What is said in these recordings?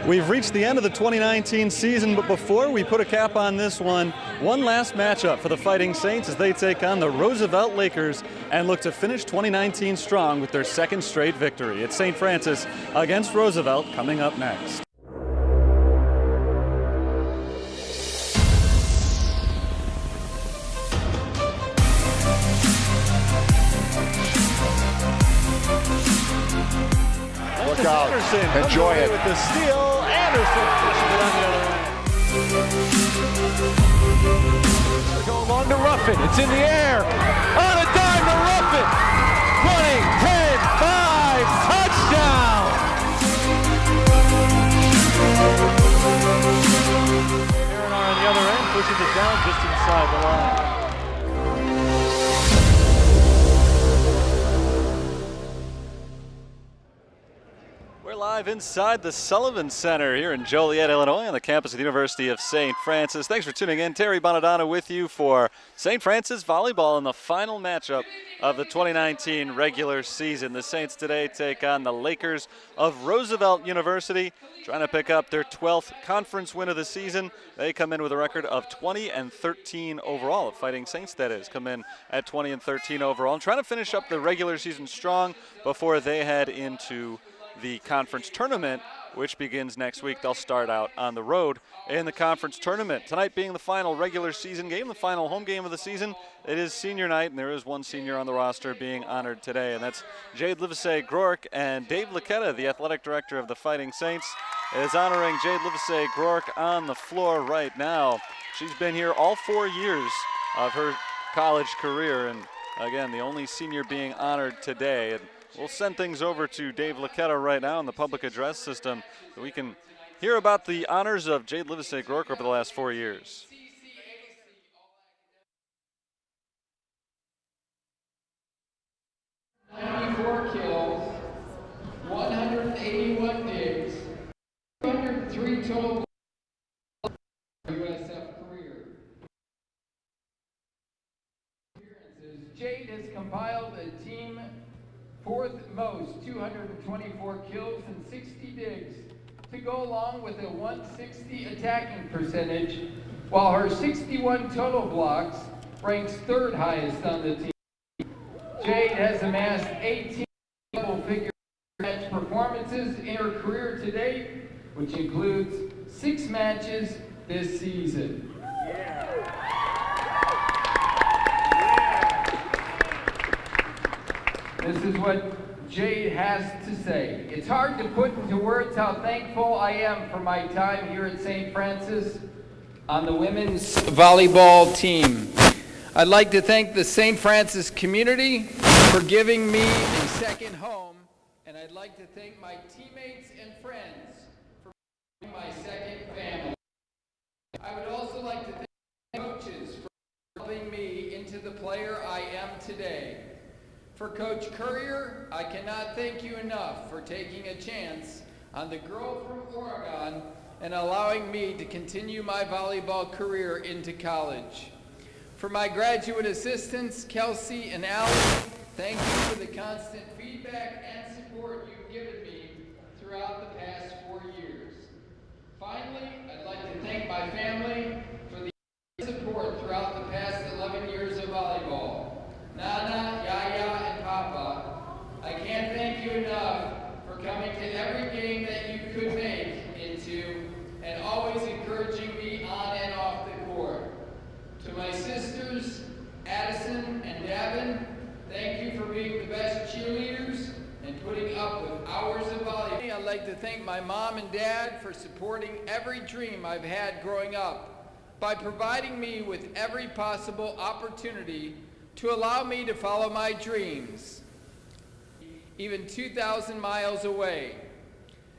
We've reached the end of the 2019 season, but before we put a cap on this one last matchup for the Fighting Saints as they take on the Roosevelt Lakers and look to finish 2019 strong with their second straight victory. It's St. Francis against Roosevelt coming up next. Look out. Anderson Enjoy it. With the steal. Anderson pushes it on the other end. They go along to Ruffin. It's in the air. On a dime to Ruffin. 20, 10, 5, touchdown. Aaron on the other end pushes it down just inside the line. Live inside the Sullivan Center here in Joliet, Illinois, on the campus of the University of St. Francis. Thanks for tuning in. Terry Bonadonna with you for St. Francis volleyball in the final matchup of the 2019 regular season. The Saints today take on the Lakers of Roosevelt University, trying to pick up their 12th conference win of the season. They come in with a record of 20-13 overall. The Fighting Saints, that is, come in at 20-13 overall and trying to finish up the regular season strong before they head into the conference tournament, which begins next week. They'll start out on the road in the conference tournament. Tonight being the final regular season game, the final home game of the season. It is senior night, and there is one senior on the roster being honored today, and that's Jade Livesay-Groark. And Dave Lacetta, the athletic director of the Fighting Saints, is honoring Jade Livesay-Groark on the floor right now. She's been here all 4 years of her college career, and again, the only senior being honored today. And we'll send things over to Dave Lacetta right now in the public address system so we can hear about the honors of Jade Livesay-Groark over the last 4 years. Kills, 181 digs, 203 total USF career. Jade has compiled a team fourth most, 224 kills and 60 digs, to go along with a 160 attacking percentage, while her 61 total blocks ranks third highest on the team. Jade has amassed 18 double-figure match performances in her career to date, which includes 6 matches this season. This is what Jade has to say. It's hard to put into words how thankful I am for my time here at St. Francis on the women's volleyball team. I'd like to thank the St. Francis community for giving me a second home, and I'd like to thank my teammates and friends for being my second family. I would also like to thank coaches for helping me into the player I am today. For Coach Currier, I cannot thank you enough for taking a chance on the girl from Oregon and allowing me to continue my volleyball career into college. For my graduate assistants, Kelsey and Allie, thank you for the constant feedback and support you've given me throughout the past 4 years. Finally, I'd like to thank my family for the support throughout the past 11 years of volleyball. Nana, Yaya, and Papa, I can't thank you enough for coming to every game that you could make into and always encouraging me on and off the court. To my sisters, Addison and Davin, thank you for being the best cheerleaders and putting up with hours of volleyball. I'd like to thank my mom and dad for supporting every dream I've had growing up by providing me with every possible opportunity to allow me to follow my dreams, even 2,000 miles away.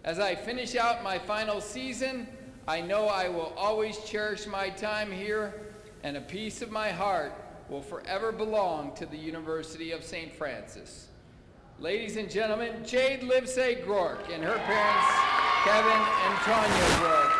As I finish out my final season, I know I will always cherish my time here, and a piece of my heart will forever belong to the University of St. Francis. Ladies and gentlemen, Jade Livesay-Groark and her parents, Kevin and Tanya Groark.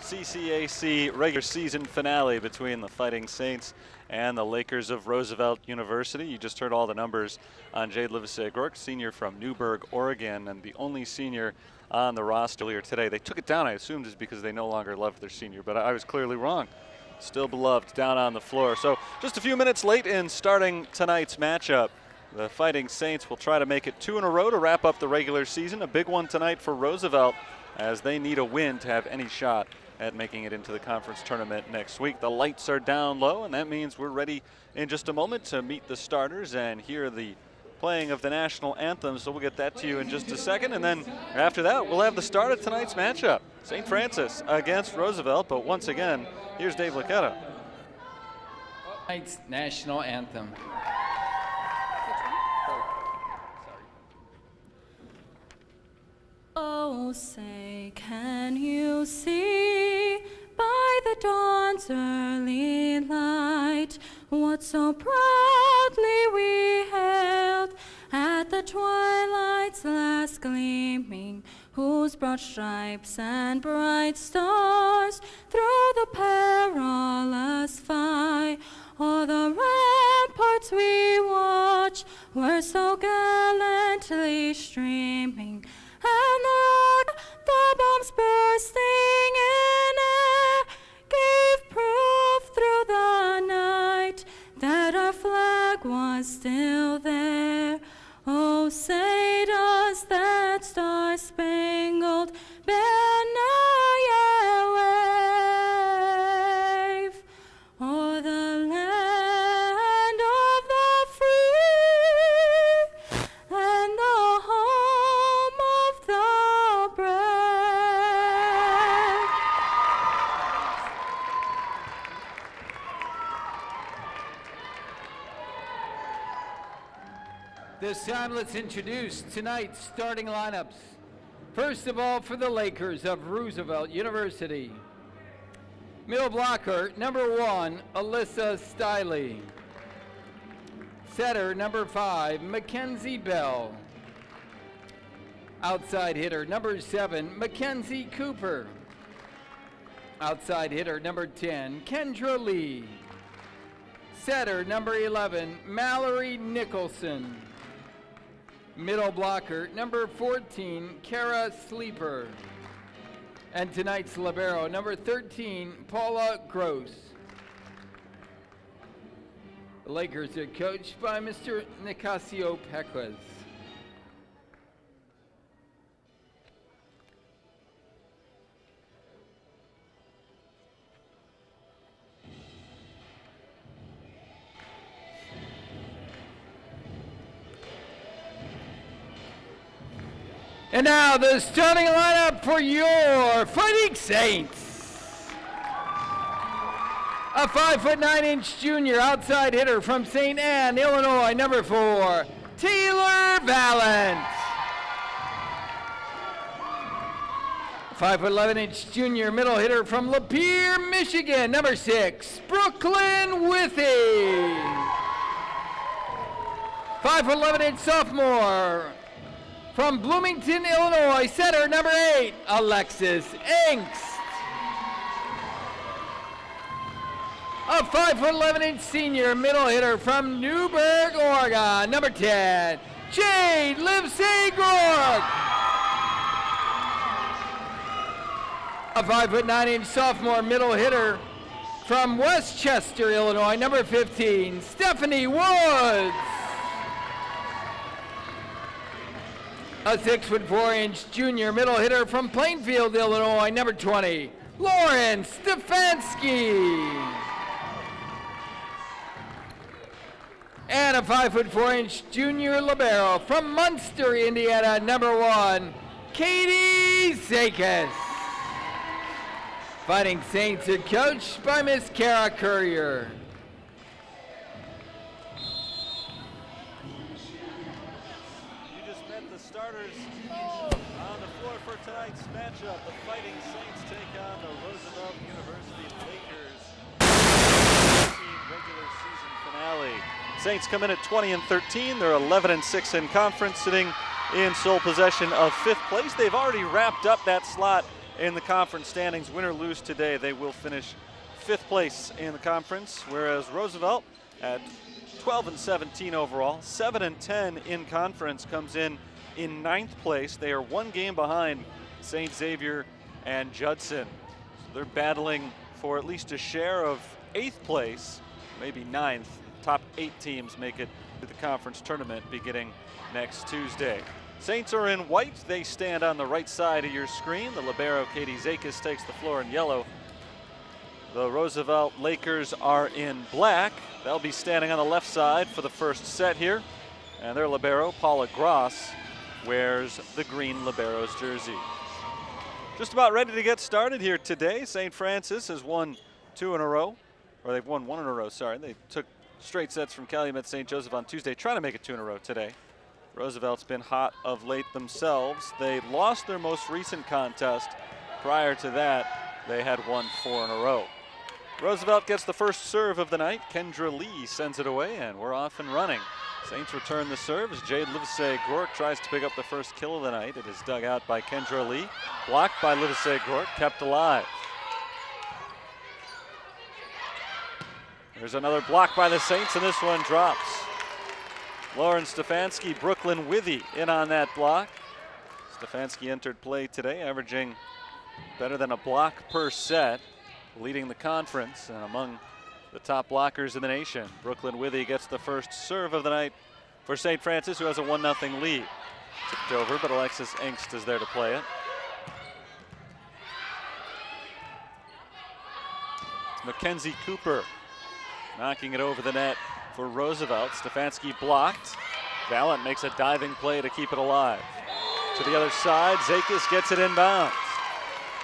CCAC regular season finale between the Fighting Saints and the Lakers of Roosevelt University. You just heard all the numbers on Jade Livesey-O'Rourke, senior from Newburgh, Oregon, and the only senior on the roster earlier today. They took it down, I assumed, just because they no longer loved their senior, but I was clearly wrong. Still beloved down on the floor. So just a few minutes late in starting tonight's matchup. The Fighting Saints will try to make it 2 in a row to wrap up the regular season. A big one tonight for Roosevelt, as they need a win to have any shot at making it into the conference tournament next week. The lights are down low, and that means we're ready in just a moment to meet the starters and hear the playing of the national anthem. So we'll get that to you in just a second, and then after that we'll have the start of tonight's matchup. St. Francis against Roosevelt, but once again, here's Dave Lacquetta. Tonight's national anthem. Oh, say, can you see by the dawn's early light what so proudly we hailed at the twilight's last gleaming, whose broad stripes and bright stars through the perilous fight o'er the ramparts we watch were so gallantly streaming, and the bombs bursting in air gave proof through the night that our flag was still there. Oh, say does that star-spangled banner yet wave o'er the land of the free and the home of the brave. This time, let's introduce tonight's starting lineups. First of all, for the Lakers of Roosevelt University. Middle blocker, number 1, Alyssa Stiley. Setter, number 5, Mackenzie Bell. Outside hitter, number 7, Mackenzie Cooper. Outside hitter, number 10, Kendra Lee. Setter, number 11, Mallory Nicholson. Middle blocker, number 14, Kara Sleeper. And tonight's libero, number 13, Paula Gross. The Lakers are coached by Mr. Nicasio Pequez. And now the starting lineup for your Fighting Saints. A 5'9" junior outside hitter from St. Anne, Illinois, number 4, Taylor Valent. 5'11" junior middle hitter from Lapeer, Michigan, number 6, Brooklyn Withy. 5'11" sophomore from Bloomington, Illinois, setter number 8, Alexis Engst. A 5'11" senior middle hitter from Newburgh, Oregon, number 10, Jade Livesey-O'Rourke. A 5'9" sophomore middle hitter from Westchester, Illinois, number 15, Stephanie Woods. A 6'4" junior middle hitter from Plainfield, Illinois, number 20, Lauren Stefanski. And a 5'4" junior libero from Munster, Indiana, number 1, Katie Zakis. Fighting Saints are coached by Miss Kara Courier. You just met the starters on the floor for tonight's matchup. The Fighting Saints take on the Roosevelt University Lakers. Regular season finale. Saints come in at 20-13. They're 11-6 in conference, sitting in sole possession of 5th place. They've already wrapped up that slot in the conference standings. Win or lose today, they will finish 5th place in the conference, whereas Roosevelt at 12-17 overall, 7-10 in conference, comes in 9th place. They are 1 game behind St. Xavier and Judson. So they're battling for at least a share of 8th place, maybe 9th. Top 8 teams make it to the conference tournament beginning next Tuesday. Saints are in white. They stand on the right side of your screen. The libero, Katie Zakis, takes the floor in yellow. The Roosevelt Lakers are in black. They'll be standing on the left side for the first set here. And their libero, Paula Gross, wears the green libero's jersey. Just about ready to get started here today. St. Francis has won 2 in a row, or they've won 1 in a row, sorry. They took straight sets from Calumet St. Joseph on Tuesday, trying to make it 2 in a row today. Roosevelt's been hot of late themselves. They lost their most recent contest. Prior to that, they had won 4 in a row. Roosevelt gets the first serve of the night. Kendra Lee sends it away, and we're off and running. Saints return the serve as Jade Livesey-Gork tries to pick up the first kill of the night. It is dug out by Kendra Lee. Blocked by Livesey-Gork, kept alive. There's another block by the Saints, and this one drops. Lauren Stefanski, Brooklyn Withy in on that block. Stefanski entered play today, averaging better than a block per set, leading the conference and among the top blockers in the nation. Brooklyn Withy gets the first serve of the night for St. Francis, who has a 1-0 lead. Tipped over, but Alexis Engst is there to play it. It's Mackenzie Cooper knocking it over the net for Roosevelt. Stefanski blocked. Valent makes a diving play to keep it alive. To the other side, Zakis gets it inbounds.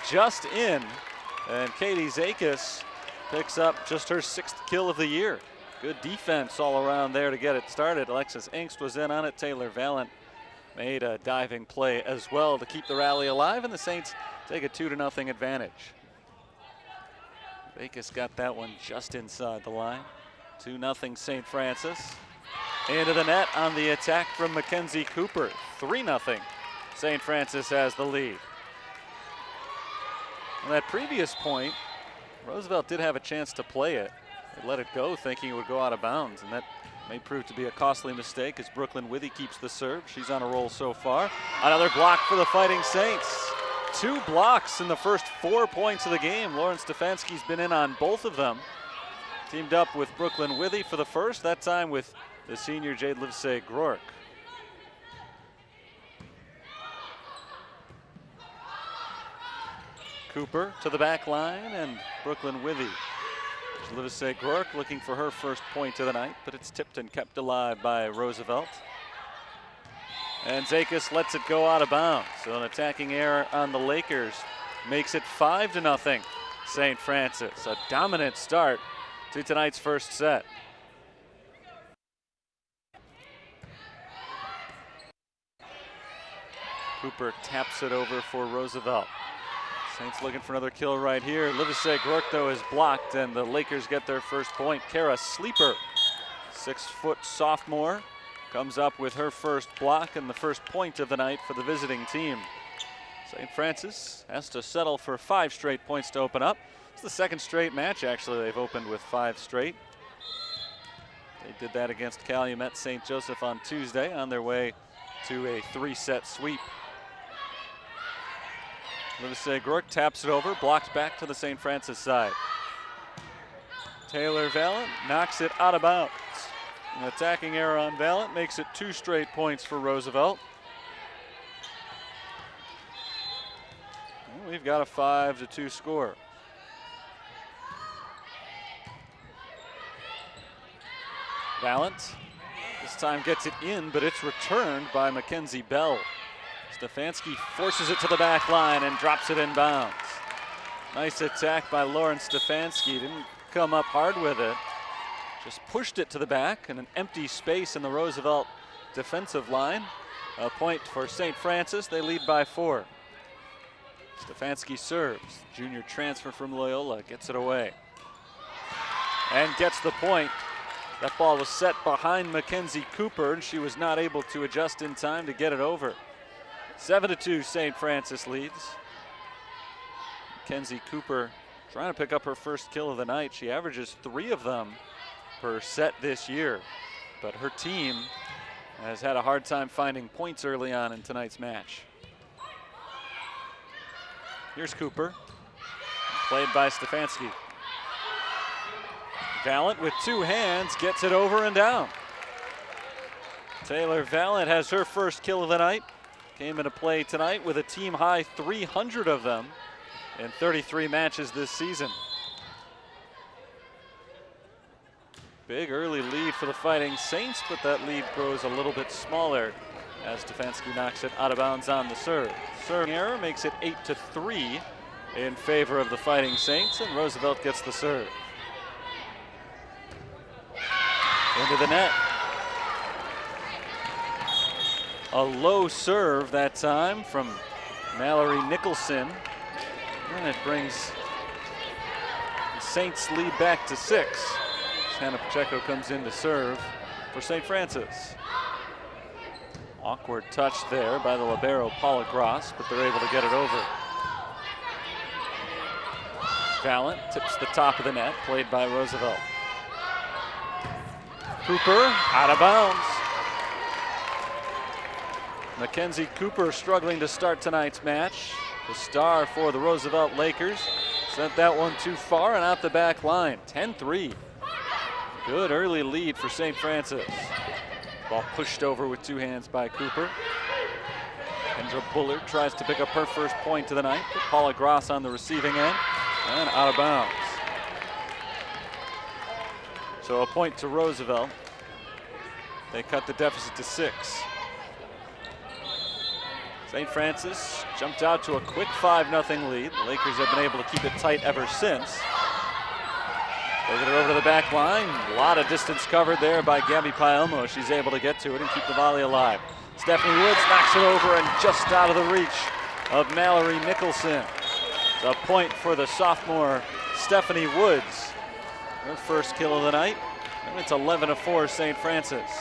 Just in, and Katie Zakis picks up just her 6th kill of the year. Good defense all around there to get it started. Alexis Engst was in on it. Taylor Valent made a diving play as well to keep the rally alive, and the Saints take a 2-0 advantage. Zakis got that one just inside the line. 2-0 St. Francis. Into the net on the attack from Mackenzie Cooper. 3-0. St. Francis has the lead. On that previous point, Roosevelt did have a chance to play it. They let it go thinking it would go out of bounds, and that may prove to be a costly mistake as Brooklyn Withy keeps the serve. She's on a roll so far. Another block for the Fighting Saints. 2 blocks in the first 4 points of the game. Lauren Stefanski's been in on both of them. Teamed up with Brooklyn Withy for the first, that time with the senior Jade Livesey-Gork. Cooper to the back line, and Brooklyn Withy. Livesey-Gork looking for her first point of the night, but it's tipped and kept alive by Roosevelt. And Zakis lets it go out of bounds. So an attacking error on the Lakers makes it 5-0 St. Francis. A dominant start to tonight's first set. Cooper taps it over for Roosevelt. Saints looking for another kill right here. Livesey-Gork, though, is blocked, and the Lakers get their first point. Kara Sleeper, 6-foot sophomore, comes up with her first block and the first point of the night for the visiting team. St. Francis has to settle for 5 straight points to open up. It's the 2nd straight match, actually. They've opened with 5 straight. They did that against Calumet St. Joseph on Tuesday on their way to a 3-set sweep. Livesey-Gork taps it over, blocked back to the St. Francis side. Taylor Valent knocks it out of bounds. An attacking error on Valent makes it 2 straight points for Roosevelt. Well, we've got a 5-2 score. Valent this time gets it in, but it's returned by Mackenzie Bell. Stefanski forces it to the back line and drops it in bounds. Nice attack by Lauren Stefanski. Didn't come up hard with it. Just pushed it to the back in an empty space in the Roosevelt defensive line. A point for St. Francis. They lead by 4. Stefanski serves. Junior transfer from Loyola gets it away. And gets the point. That ball was set behind Mackenzie Cooper, and she was not able to adjust in time to get it over. 7-2 St. Francis leads. Mackenzie Cooper trying to pick up her first kill of the night. She averages 3 of them per set this year, but her team has had a hard time finding points early on in tonight's match. Here's Cooper, played by Stefanski. Valent with 2 hands gets it over and down. Taylor Valent has her first kill of the night. Came into play tonight with a team high 300 of them in 33 matches this season. Big early lead for the Fighting Saints, but that lead grows a little bit smaller as Stefanski knocks it out of bounds on the serve. Serve error makes it 8-3 in favor of the Fighting Saints, and Roosevelt gets the serve. Into the net. A low serve that time from Mallory Nicholson, and it brings the Saints lead back to 6. Hannah Pacheco comes in to serve for St. Francis. Awkward touch there by the libero Paula Gross, but they're able to get it over. Valent tips the top of the net, played by Roosevelt. Cooper out of bounds. Mackenzie Cooper struggling to start tonight's match. The star for the Roosevelt Lakers sent that one too far and out the back line. 10-3. Good early lead for St. Francis. Ball pushed over with 2 hands by Cooper. Kendra Bullard tries to pick up her first point of the night, but Paula Gross on the receiving end and out of bounds. So a point to Roosevelt. They cut the deficit to 6. St. Francis jumped out to a quick 5-0 lead. The Lakers have been able to keep it tight ever since. They get it over to the back line. A lot of distance covered there by Gabby Paelmo. She's able to get to it and keep the volley alive. Stephanie Woods knocks it over and just out of the reach of Mallory Nicholson. It's a point for the sophomore Stephanie Woods. Her first kill of the night. And it's 11-4 St. Francis.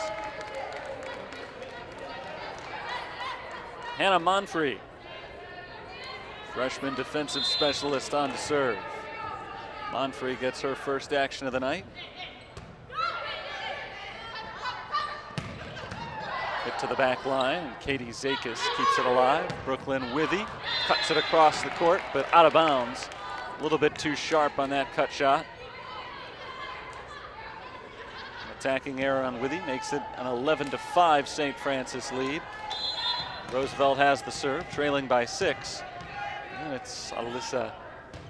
Hannah Monfrey, freshman defensive specialist, on to serve. Monfrey gets her first action of the night. Hit to the back line, and Katie Zakis keeps it alive. Brooklyn Withy cuts it across the court, but out of bounds. A little bit too sharp on that cut shot. An attacking error on Withy makes it an 11-5 St. Francis lead. Roosevelt has the serve, trailing by 6. And it's Alyssa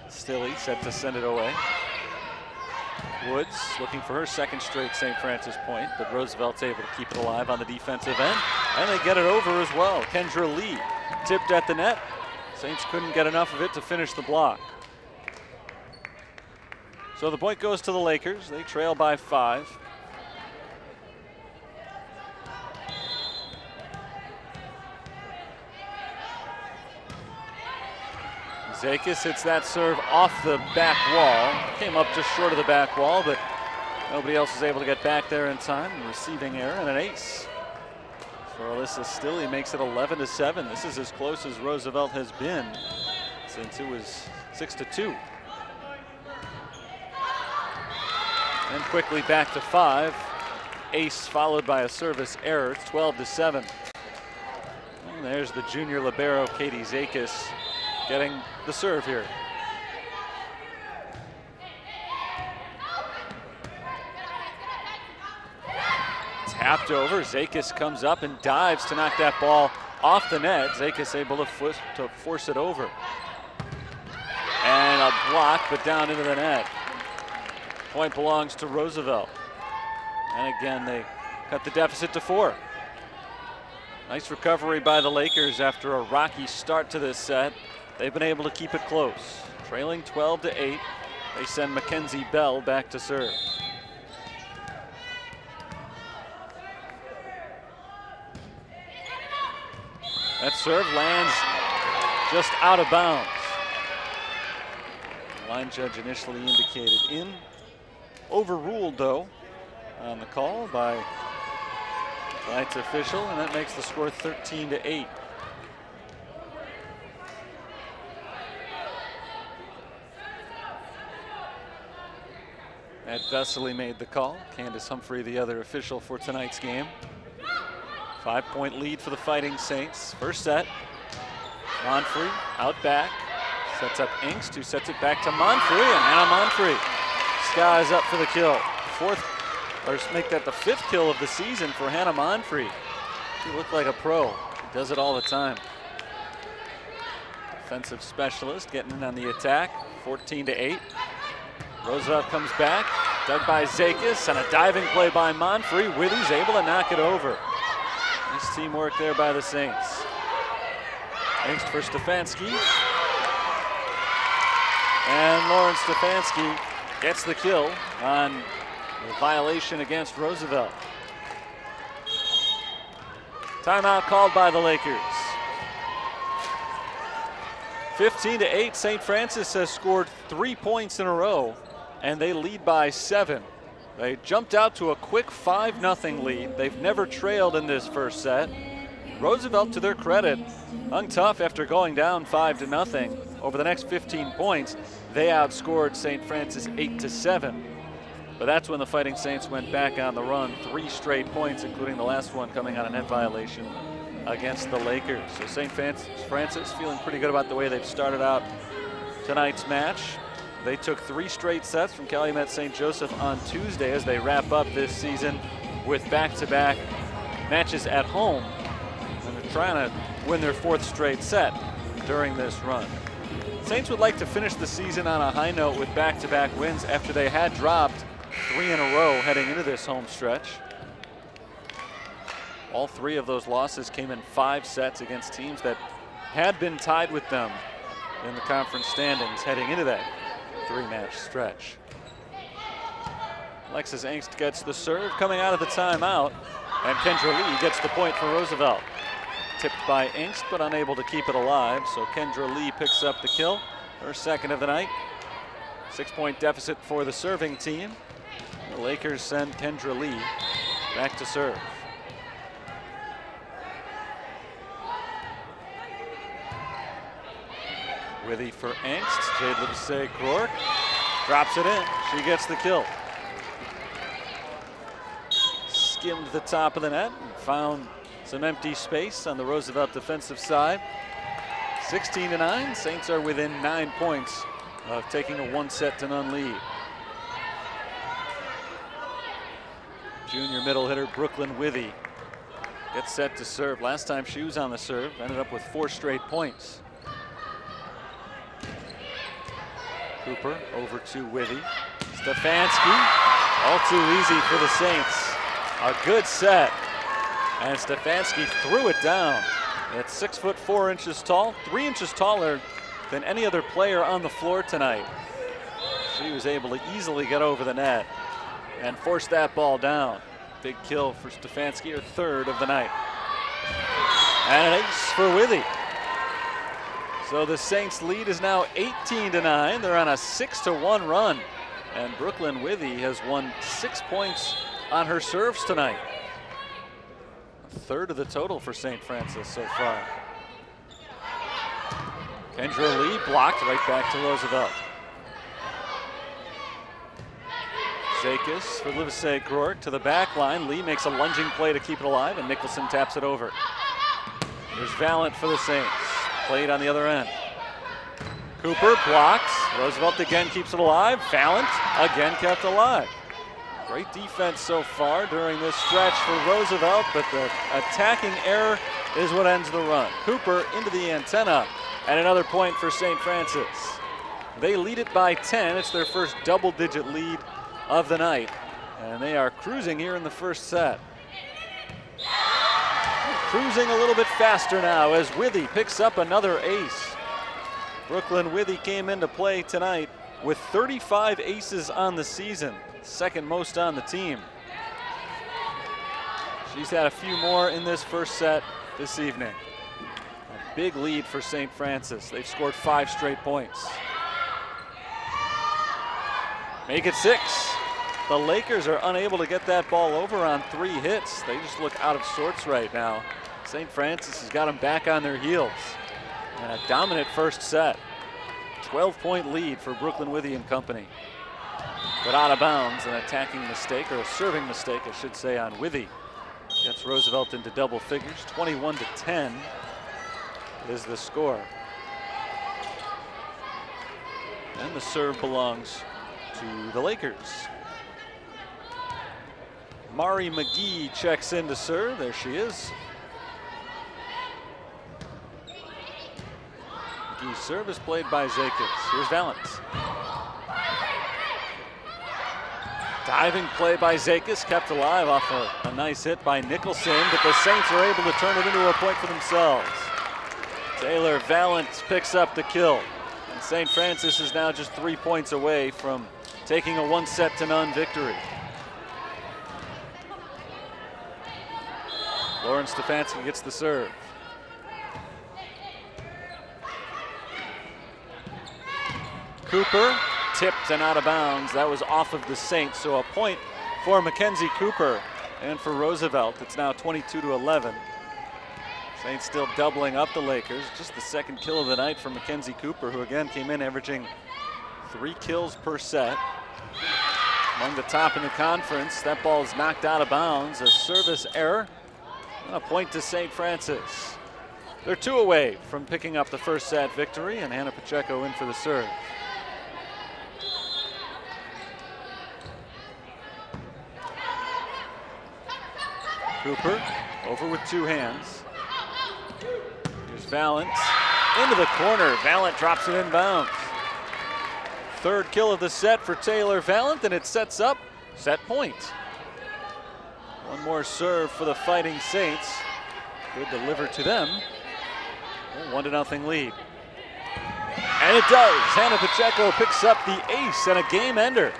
Stilley set to send it away. Woods looking for her second straight St. Francis point, but Roosevelt's able to keep it alive on the defensive end. And they get it over as well. Kendra Lee tipped at the net. Saints couldn't get enough of it to finish the block. So the point goes to the Lakers. They trail by 5. Zakis hits that serve off the back wall. Came up just short of the back wall, but nobody else was able to get back there in time. Receiving error and an ace for Alyssa Stilley makes it 11-7. This is as close as Roosevelt has been since it was 6-2. And quickly back to 5. Ace followed by a service error. It's 12-7. And there's the junior libero Katie Zakis getting the serve here. Tapped over. Zakis comes up and dives to knock that ball off the net. Zakis able to force it over. And a block, but down into the net. Point belongs to Roosevelt. And again, they cut the deficit to 4. Nice recovery by the Lakers after a rocky start to this set. They've been able to keep it close. Trailing 12-8, they send Mackenzie Bell back to serve. That serve lands just out of bounds. The line judge initially indicated in. Overruled, though, on the call by tonight's official, and that makes the score 13-8. Ed Vesely made the call. Candace Humphrey, the other official for tonight's game. 5-point lead for the Fighting Saints. First set. Monfrey out back. Sets up Engst, who sets it back to Monfrey, and Hannah Monfrey skies up for the kill. Make that the 5th kill of the season for Hannah Monfrey. She looked like a pro. She does it all the time. Defensive specialist getting in on the attack. 14-8. Roosevelt comes back, dug by Zakis, and a diving play by Monfrey. Withy's able to knock it over. Nice teamwork there by the Saints. Engst for Stefanski. And Lauren Stefanski gets the kill on the violation against Roosevelt. Timeout called by the Lakers. 15-8, St. Francis has scored 3 points in a row, and they lead by 7. They jumped out to a quick 5-0 lead. They've never trailed in this first set. Roosevelt, to their credit, hung tough after going down 5-0. Over the next 15 points, they outscored St. Francis 8-7. But that's when the Fighting Saints went back on the run. 3 straight points, including the last one coming on a net violation against the Lakers. So St. Francis feeling pretty good about the way they've started out tonight's match. They took 3 straight sets from Calumet St. Joseph on Tuesday as they wrap up this season with back-to-back matches at home. And they're trying to win their 4th straight set during this run. Saints would like to finish the season on a high note with back-to-back wins after they had dropped 3 in a row heading into this home stretch. All 3 of those losses came in 5 sets against teams that had been tied with them in the conference standings heading into that 3-match stretch. Alexis Engst gets the serve coming out of the timeout, and Kendra Lee gets the point for Roosevelt. Tipped by Engst, but unable to keep it alive, so Kendra Lee picks up the kill, her 2nd of the night. 6-point deficit for the serving team. The Lakers send Kendra Lee back to serve. Withy for Engst. Jade Livesey-Rourke drops it in. She gets the kill. Skimmed the top of the net and found some empty space on the Roosevelt defensive side. 16-9. Saints are within 9 points of taking a 1-0 lead. Junior middle hitter Brooklyn Withy gets set to serve. Last time she was on the serve, ended up with 4 straight points. Cooper over to Withy. Stefanski, all too easy for the Saints. A good set, and Stefanski threw it down. At 6'4" tall, 3 inches taller than any other player on the floor tonight. She was able to easily get over the net and force that ball down. Big kill for Stefanski, her 3rd of the night. And an ace for Withy. So the Saints lead is now 18-9. They're on a 6-1 run. And Brooklyn Withy has won 6 points on her serves tonight. A 1/3 of the total for St. Francis so far. Kendra Lee blocked right back to Roosevelt. Zakis for Livesey-Rourke to the back line. Lee makes a lunging play to keep it alive, and Nicholson taps it over. There's Valent for the Saints. Played on the other end. Cooper blocks. Roosevelt again keeps it alive. Valent again kept alive. Great defense so far during this stretch for Roosevelt, but the attacking error is what ends the run. Cooper into the antenna, and another point for St. Francis. They lead it by 10. It's their first double-digit lead of the night, and they are cruising here in the first set. Cruising a little bit faster now as Withy picks up another ace. Brooklyn Withy came into play tonight with 35 aces on the season, 2nd most on the team. She's had a few more in this first set this evening. A big lead for St. Francis. They've scored 5 straight points. Make it 6. The Lakers are unable to get that ball over on 3 hits. They just look out of sorts right now. St. Francis has got them back on their heels. And a dominant first set. 12-point lead for Brooklyn Withy and company. but out of bounds. An attacking mistake, or a serving mistake, I should say, on Withy. Gets Roosevelt into double figures. 21-10 is the score. And the serve belongs to the Lakers. Mari McGee checks in to serve. There she is. McGee's serve is played by Zakis. Here's Valance. Diving play by Zakis, kept alive off a nice hit by Nicholson, but the Saints are able to turn it into a point for themselves. Taylor Valance picks up the kill. And St. Francis is now just 3 points away from taking a 1-0 victory. Lauren Stefanski gets the serve. Cooper tipped and out of bounds. That was off of the Saints, so a point for Mackenzie Cooper and for Roosevelt. It's now 22-11. Saints still doubling up the Lakers. Just the second kill of the night for Mackenzie Cooper, who again came in averaging 3 kills per set. Among the top in the conference. That ball is knocked out of bounds. A service error and a point to St. Francis. They're 2 away from picking up the first set victory, and Hannah Pacheco in for the serve. Cooper over with 2 hands. Here's Valance into the corner. Valance drops it in bounds. Third kill of the set for Taylor Valance, and it sets up set point. One more serve for the Fighting Saints. Good deliver to them. 1-0 lead. And it does. Hannah Pacheco picks up the ace and a game ender.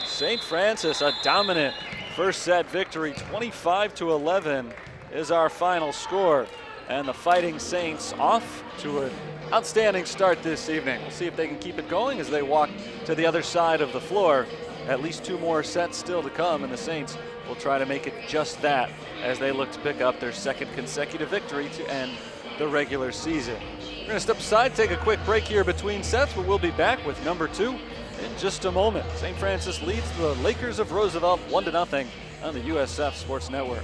St. Francis, a dominant first set victory. 25-11 is our final score. And the Fighting Saints off to an outstanding start this evening. We'll see if they can keep it going as they walk to the other side of the floor. At least 2 more sets still to come, and the Saints will try to make it just that as they look to pick up their second consecutive victory to end the regular season. We're going to step aside, take a quick break here between sets, but we'll be back with number 2 in just a moment. St. Francis leads the Lakers of Roosevelt 1-0 on the USF Sports Network.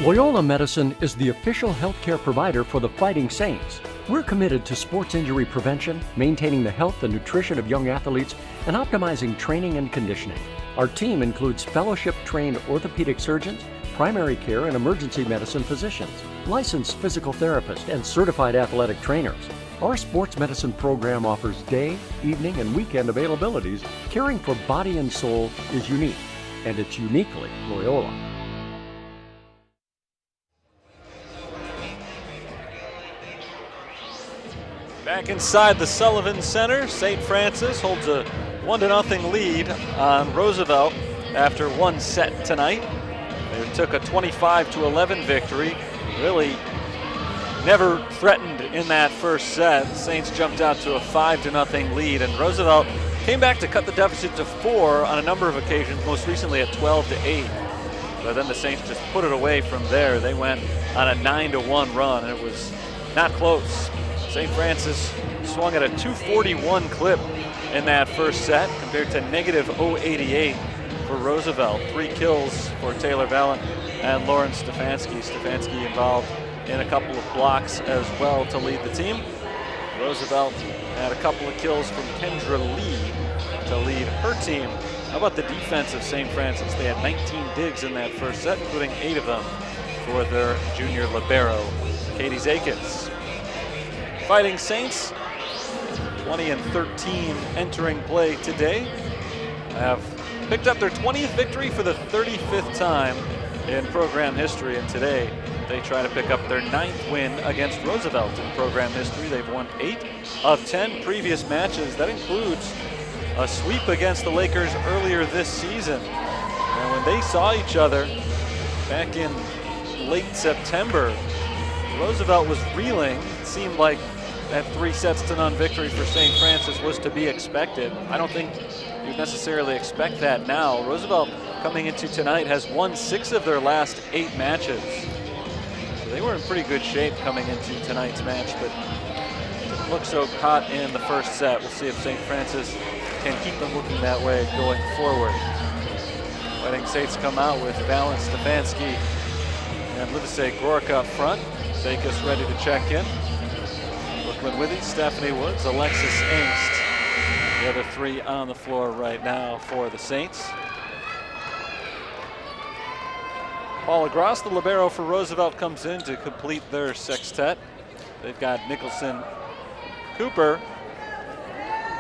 Loyola Medicine is the official healthcare provider for the Fighting Saints. We're committed to sports injury prevention, maintaining the health and nutrition of young athletes, and optimizing training and conditioning. Our team includes fellowship-trained orthopedic surgeons, primary care and emergency medicine physicians, licensed physical therapists, and certified athletic trainers. Our sports medicine program offers day, evening, and weekend availabilities. Caring for body and soul is unique, and it's uniquely Loyola. Back inside the Sullivan Center, St. Francis holds a 1-0 lead on Roosevelt after 1 set tonight. They took a 25-11 victory. Really never threatened in that first set. The Saints jumped out to a 5-0 lead, and Roosevelt came back to cut the deficit to 4 on a number of occasions, most recently at 12-8. But then the Saints just put it away from there. They went on a 9-1 run, and it was not close. St. Francis swung at a 241 clip in that first set compared to negative 088 for Roosevelt. 3 kills for Taylor Valance and Lauren Stefanski. Stefanski involved in a couple of blocks as well to lead the team. Roosevelt had a couple of kills from Kendra Lee to lead her team. How about the defense of St. Francis? They had 19 digs in that first set, including 8 of them for their junior libero, Katie Zakis. Fighting Saints, 20-13 entering play today, have picked up their 20th victory for the 35th time in program history, and today they try to pick up their 9th win against Roosevelt in program history. They've won 8 of 10 previous matches. That includes a sweep against the Lakers earlier this season. And when they saw each other back in late September, Roosevelt was reeling. It seemed like that 3-0 victory for St. Francis was to be expected. I don't think you'd necessarily expect that now. Roosevelt, coming into tonight, has won 6 of their last 8 matches. So they were in pretty good shape coming into tonight's match, but didn't look so hot in the first set. We'll see if St. Francis can keep them looking that way going forward. Fighting Saints come out with Valent, Stefanski, and Livesey Gork up front. Zakis ready to check in. Brooklyn Withy, Stephanie Woods, Alexis Angst. The other three on the floor right now for the Saints. Paula Gross, the libero for Roosevelt, comes in to complete their sextet. They've got Nicholson, Cooper,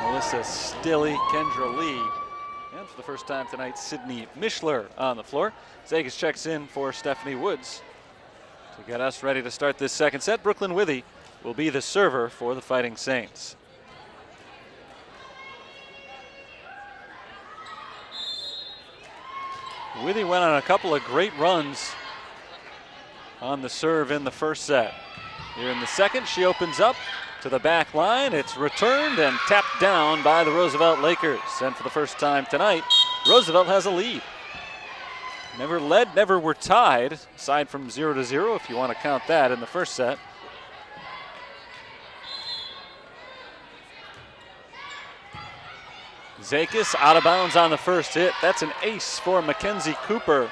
Melissa Stilley, Kendra Lee, and for the first time tonight, Sydney Mishler on the floor. Zakis checks in for Stephanie Woods to get us ready to start this second set. Brooklyn Withy will be the server for the Fighting Saints. Withy went on a couple of great runs on the serve in the first set. Here in the second, she opens up to the back line. It's returned and tapped down by the Roosevelt Lakers. And for the first time tonight, Roosevelt has a lead. Never led, never were tied, aside from 0-0 if you want to count that in the first set. Zakis out of bounds on the first hit. That's an ace for Mackenzie Cooper.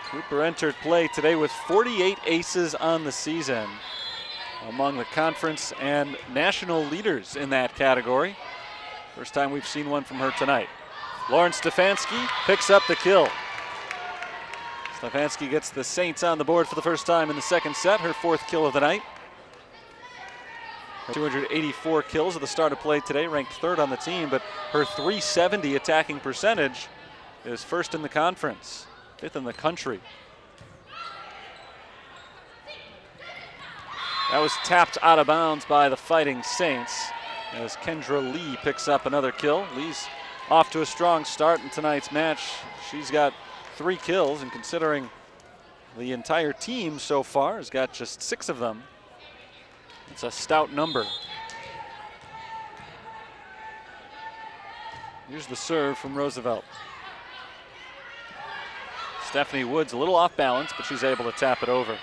Cooper entered play today with 48 aces on the season, among the conference and national leaders in that category. First time we've seen one from her tonight. Lauren Stefanski picks up the kill. Stefanski gets the Saints on the board for the first time in the second set, her fourth kill of the night. 284 kills at the start of play today, ranked third on the team, but her .370 attacking percentage is first in the conference, fifth in the country. That was tapped out of bounds by the Fighting Saints as Kendra Lee picks up another kill. Lee's off to a strong start in tonight's match. She's got 3 kills, and considering the entire team so far has got just 6 of them, it's a stout number. Here's the serve from Roosevelt. Stephanie Woods a little off balance, but she's able to tap it over.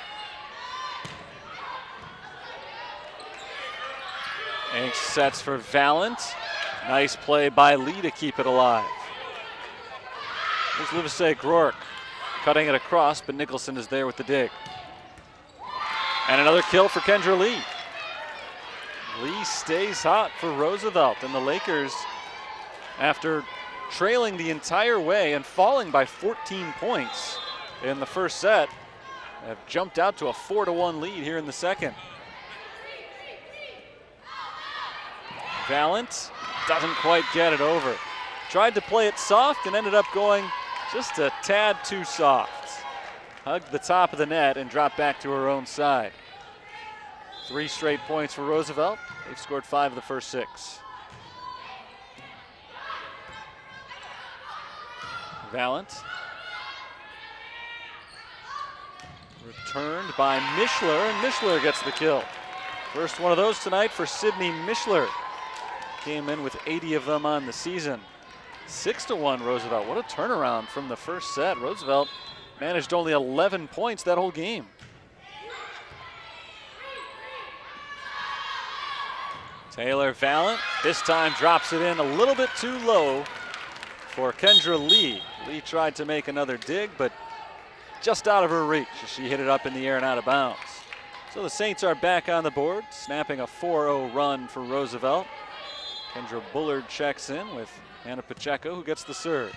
Angst sets for Valent. Nice play by Lee to keep it alive. Here's Livesey Gork cutting it across, but Nicholson is there with the dig. And another kill for Kendra Lee. Lee stays hot for Roosevelt, and the Lakers, after trailing the entire way and falling by 14 points in the first set, have jumped out to a 4-1 lead here in the second. Valent doesn't quite get it over. Tried to play it soft and ended up going just a tad too soft. Hugged the top of the net and dropped back to her own side. 3 straight points for Roosevelt. They've scored 5 of the first 6. Valent. Returned by Mishler, and Mishler gets the kill. First one of those tonight for Sydney Mishler. Came in with 80 of them on the season. 6-1 Roosevelt. What a turnaround from the first set. Roosevelt managed only 11 points that whole game. Taylor Valent this time drops it in a little bit too low for Kendra Lee. Lee tried to make another dig, but just out of her reach as she hit it up in the air and out of bounds. So the Saints are back on the board, snapping a 4-0 run for Roosevelt. Kendra Bullard checks in with Anna Pacheco, who gets the serve.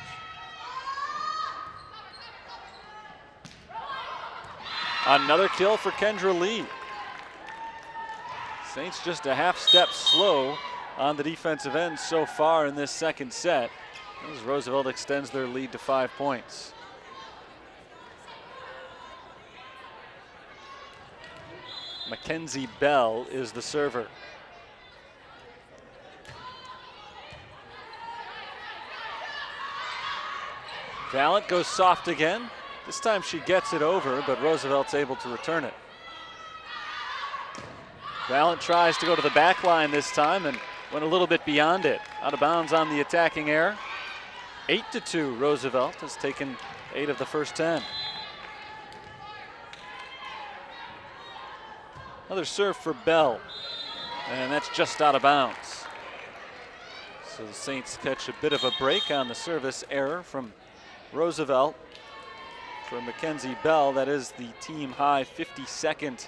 Another kill for Kendra Lee. Saints just a half step slow on the defensive end so far in this second set, as Roosevelt extends their lead to 5 points. Mackenzie Bell is the server. Valent goes soft again. This time she gets it over, but Roosevelt's able to return it. Valent tries to go to the back line this time and went a little bit beyond it. Out of bounds on the attacking error. 8-2, Roosevelt has taken 8 of the first 10. Another serve for Bell, and that's just out of bounds. So the Saints catch a bit of a break on the service error from Roosevelt. For Mackenzie Bell, that is the team high 52nd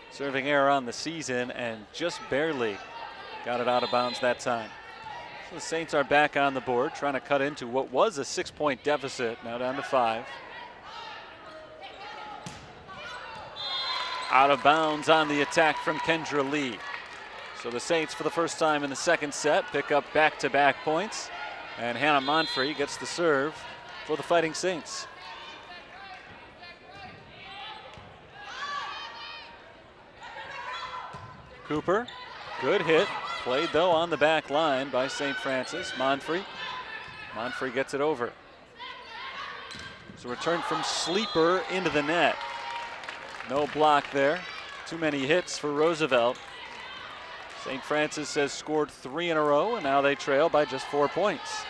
serving error on the season, and just barely got it out of bounds that time. So the Saints are back on the board, trying to cut into what was a 6-point deficit, now down to 5. Out of bounds on the attack from Kendra Lee. So the Saints, for the first time in the second set, pick up back-to-back points, and Hannah Monfrey gets the serve for the Fighting Saints. Cooper, good hit. Played, though, on the back line by St. Francis. Monfrey gets it over. So return from Sleeper into the net. No block there. Too many hits for Roosevelt. St. Francis has scored 3 in a row, and now they trail by just 4 points.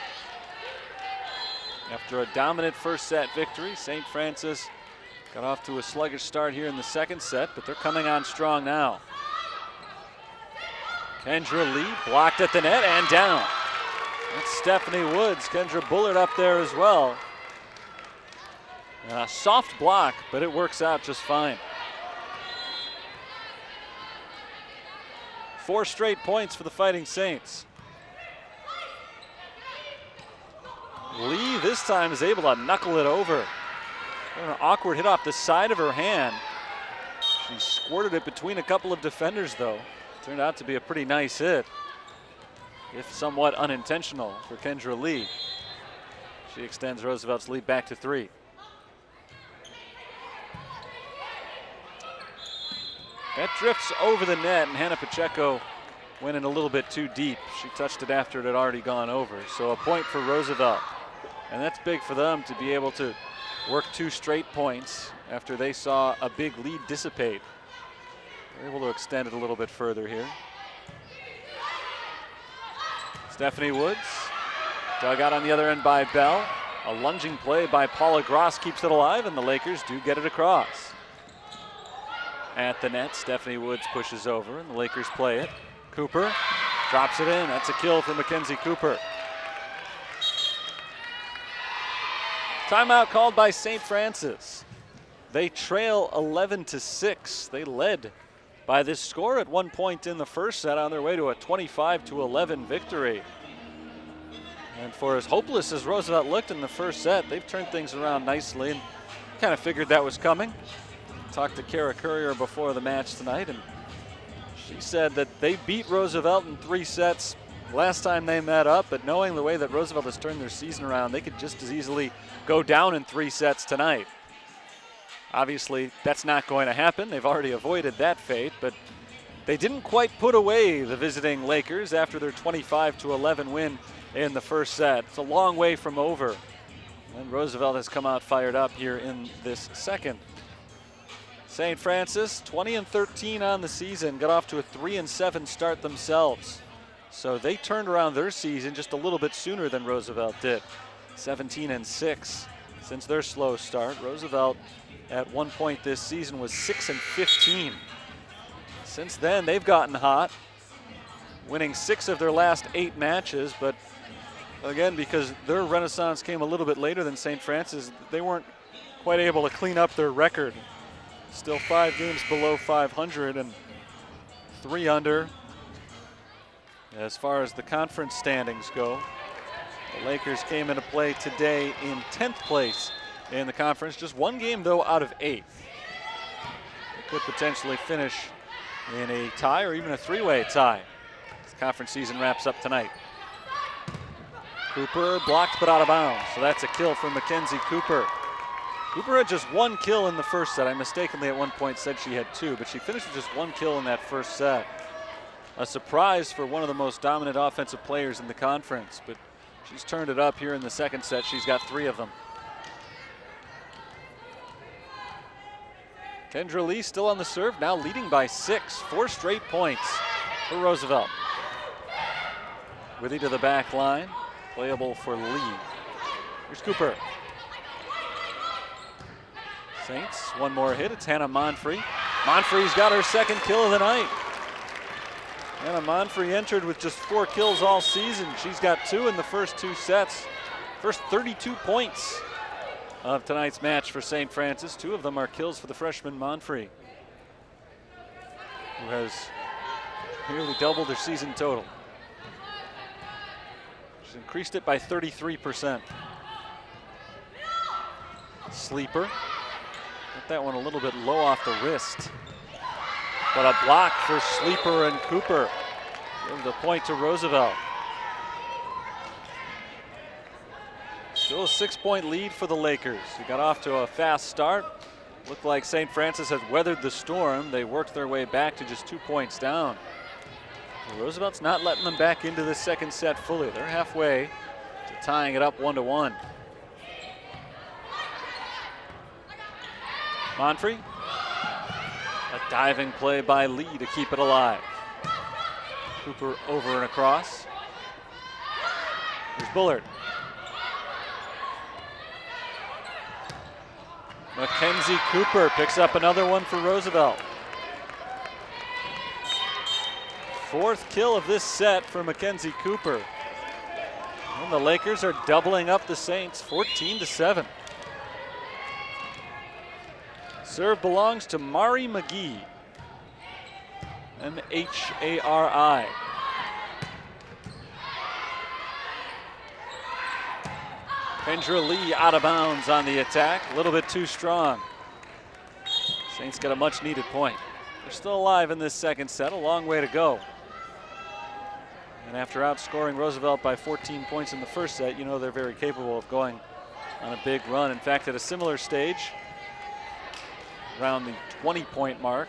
After a dominant first set victory, St. Francis got off to a sluggish start here in the second set, but they're coming on strong now. Kendra Lee blocked at the net and down. That's Stephanie Woods. Kendra Bullard up there as well. And a soft block, but it works out just fine. 4 straight points for the Fighting Saints. Lee this time is able to knuckle it over. An awkward hit off the side of her hand. She squirted it between a couple of defenders, though. Turned out to be a pretty nice hit, if somewhat unintentional, for Kendra Lee. She extends Roosevelt's lead back to 3. That drifts over the net, and Hannah Pacheco went in a little bit too deep. She touched it after it had already gone over. So a point for Roosevelt. And that's big for them to be able to work 2 straight points after they saw a big lead dissipate. They're able to extend it a little bit further here. Stephanie Woods, dug out on the other end by Bell. A lunging play by Paula Gross keeps it alive, and the Lakers do get it across. At the net, Stephanie Woods pushes over, and the Lakers play it. Cooper drops it in. That's a kill for Mackenzie Cooper. Timeout called by St. Francis. They trail 11-6. They led by this score at one point in the first set, on their way to a 25-11 victory. And for as hopeless as Roosevelt looked in the first set, they've turned things around nicely, and kind of figured that was coming. Talked to Kara Courier before the match tonight, and she said that they beat Roosevelt in 3 sets last time they met up, but knowing the way that Roosevelt has turned their season around, they could just as easily go down in 3 sets tonight. Obviously, that's not going to happen. They've already avoided that fate, but they didn't quite put away the visiting Lakers after their 25-11 win in the first set. It's a long way from over, and Roosevelt has come out fired up here in this second. St. Francis, 20-13 on the season, got off to a 3-7 start themselves. So they turned around their season just a little bit sooner than Roosevelt did. 17-6 since their slow start. Roosevelt at one point this season was 6-15. Since then, they've gotten hot, winning 6 of their last 8 matches, but again, because their renaissance came a little bit later than St. Francis, they weren't quite able to clean up their record. Still 5 games below 500 and 3 under as far as the conference standings go. The Lakers came into play today in 10th place in the conference. Just 1 game, though, out of 8. They could potentially finish in a tie or even a 3-way tie. The conference season wraps up tonight. Cooper blocked but out of bounds, so that's a kill for Mackenzie Cooper. Cooper had just 1 kill in the first set. I mistakenly at one point said she had 2, but she finished with just 1 kill in that first set. A surprise for one of the most dominant offensive players in the conference, but she's turned it up here in the second set. She's got 3 of them. Kendra Lee still on the serve, now leading by 6. 4 straight points for Roosevelt. Withy to the back line, playable for Lee. Here's Cooper. Saints, 1 more hit. It's Hannah Monfrey. Monfrey's got her 2nd kill of the night. Anna Monfrey entered with just 4 kills all season. She's got 2 in the first 2 sets. First 32 points of tonight's match for St. Francis. 2 of them are kills for the freshman Monfrey, who has nearly doubled her season total. She's increased it by 33%. Sleeper. Got that one a little bit low off the wrist. But a block for Sleeper and Cooper. Give the point to Roosevelt. Still a 6-point lead for the Lakers. They got off to a fast start. Looked like St. Francis has weathered the storm. They worked their way back to just 2 points down. Roosevelt's not letting them back into the second set fully. They're halfway to tying it up 1-1. Monfrey. A diving play by Lee to keep it alive. Cooper over and across. Here's Bullard. Mackenzie Cooper picks up another one for Roosevelt. 4th kill of this set for Mackenzie Cooper. And the Lakers are doubling up the Saints 14-7. Serve belongs to Mari McGee. M-H-A-R-I. Kendra Lee out of bounds on the attack. A little bit too strong. Saints get a much needed point. They're still alive in this second set. A long way to go. And after outscoring Roosevelt by 14 points in the first set, you know they're very capable of going on a big run. In fact, at a similar stage, around the 20-point mark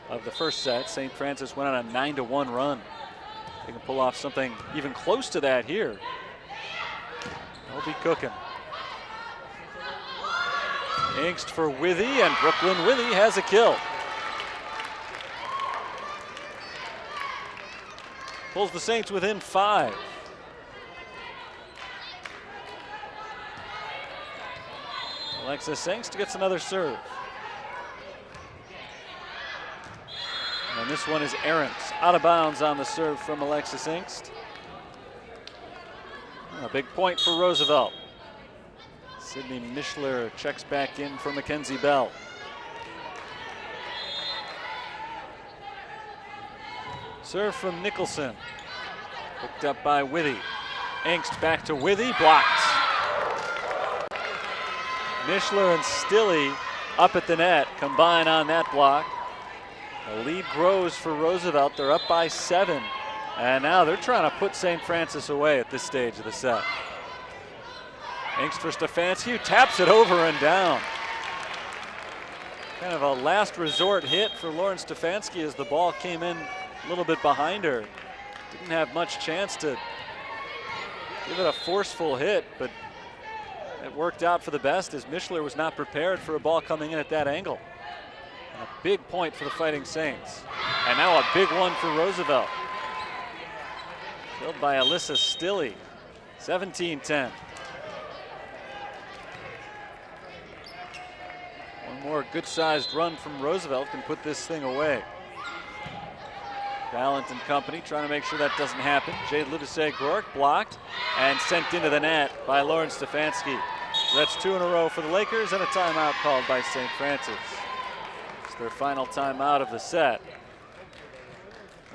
of the first set, St. Francis went on a 9-1 run. They can pull off something even close to that here. They'll be cooking. Angst for Withy, and Brooklyn Withy has a kill. Pulls the Saints within 5. Alexis Angst gets another serve. And this one is errant. Out of bounds on the serve from Alexis Angst. A big point for Roosevelt. Sydney Mischler checks back in for Mackenzie Bell. Serve from Nicholson. Picked up by Withy. Angst back to Withy, blocked. Mischler and Stilley up at the net, combine on that block. The lead grows for Roosevelt. They're up by 7. And now they're trying to put St. Francis away at this stage of the set. Angst for Stefanski, taps it over and down. Kind of a last resort hit for Lauren Stefanski as the ball came in a little bit behind her. Didn't have much chance to give it a forceful hit, but it worked out for the best as Mischler was not prepared for a ball coming in at that angle. And a big point for the Fighting Saints. And now a big one for Roosevelt. Killed by Alyssa Stilley, 17-10. One more good-sized run from Roosevelt can put this thing away. Ballant and company trying to make sure that doesn't happen. Jade Ludisay-Gork blocked and sent into the net by Lauren Stefanski. So that's 2 in a row for the Lakers and a timeout called by St. Francis. It's their final timeout of the set.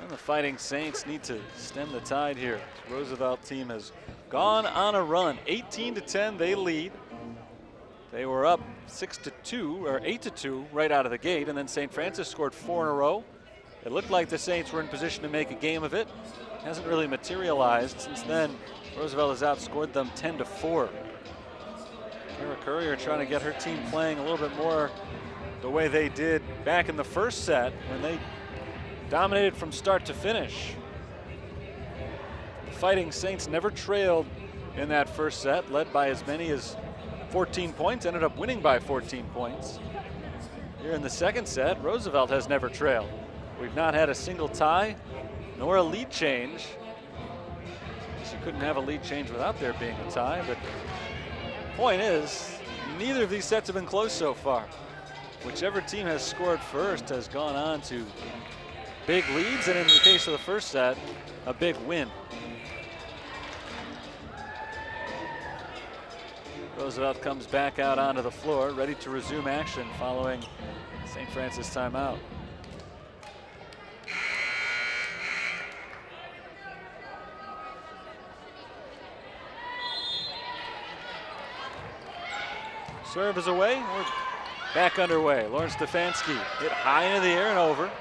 And the Fighting Saints need to stem the tide here. The Roosevelt team has gone on a run. 18-10, they lead. They were up 6-2 or 8-2 right out of the gate, and then St. Francis scored 4 in a row. It looked like the Saints were in position to make a game of it. Hasn't really materialized. Since then, Roosevelt has outscored them 10-4. Kara Courier trying to get her team playing a little bit more the way they did back in the first set when they dominated from start to finish. The Fighting Saints never trailed in that first set, led by as many as 14 points, ended up winning by 14 points. Here in the second set, Roosevelt has never trailed. We've not had a single tie, nor a lead change. You couldn't have a lead change without there being a tie, but point is, neither of these sets have been close so far. Whichever team has scored first has gone on to big leads, and in the case of the first set, a big win. Roosevelt comes back out onto the floor, ready to resume action following St. Francis timeout. Serve is away. We're back underway. Lauren Stefanski hit high into the air and over.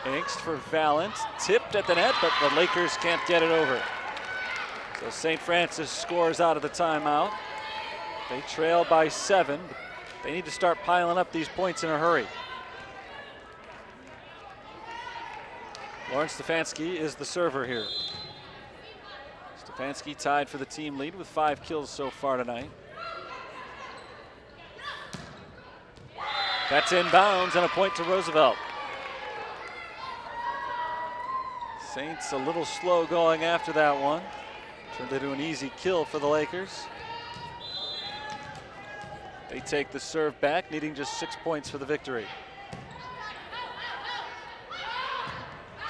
Angst for Valent. Tipped at the net, but the Lakers can't get it over. So St. Francis scores out of the timeout. They trail by 7. They need to start piling up these points in a hurry. Lauren Stefanski is the server here. Stefanski tied for the team lead with 5 kills so far tonight. That's inbounds and a point to Roosevelt. Saints a little slow going after that one. Turned into an easy kill for the Lakers. They take the serve back, needing just 6 points for the victory.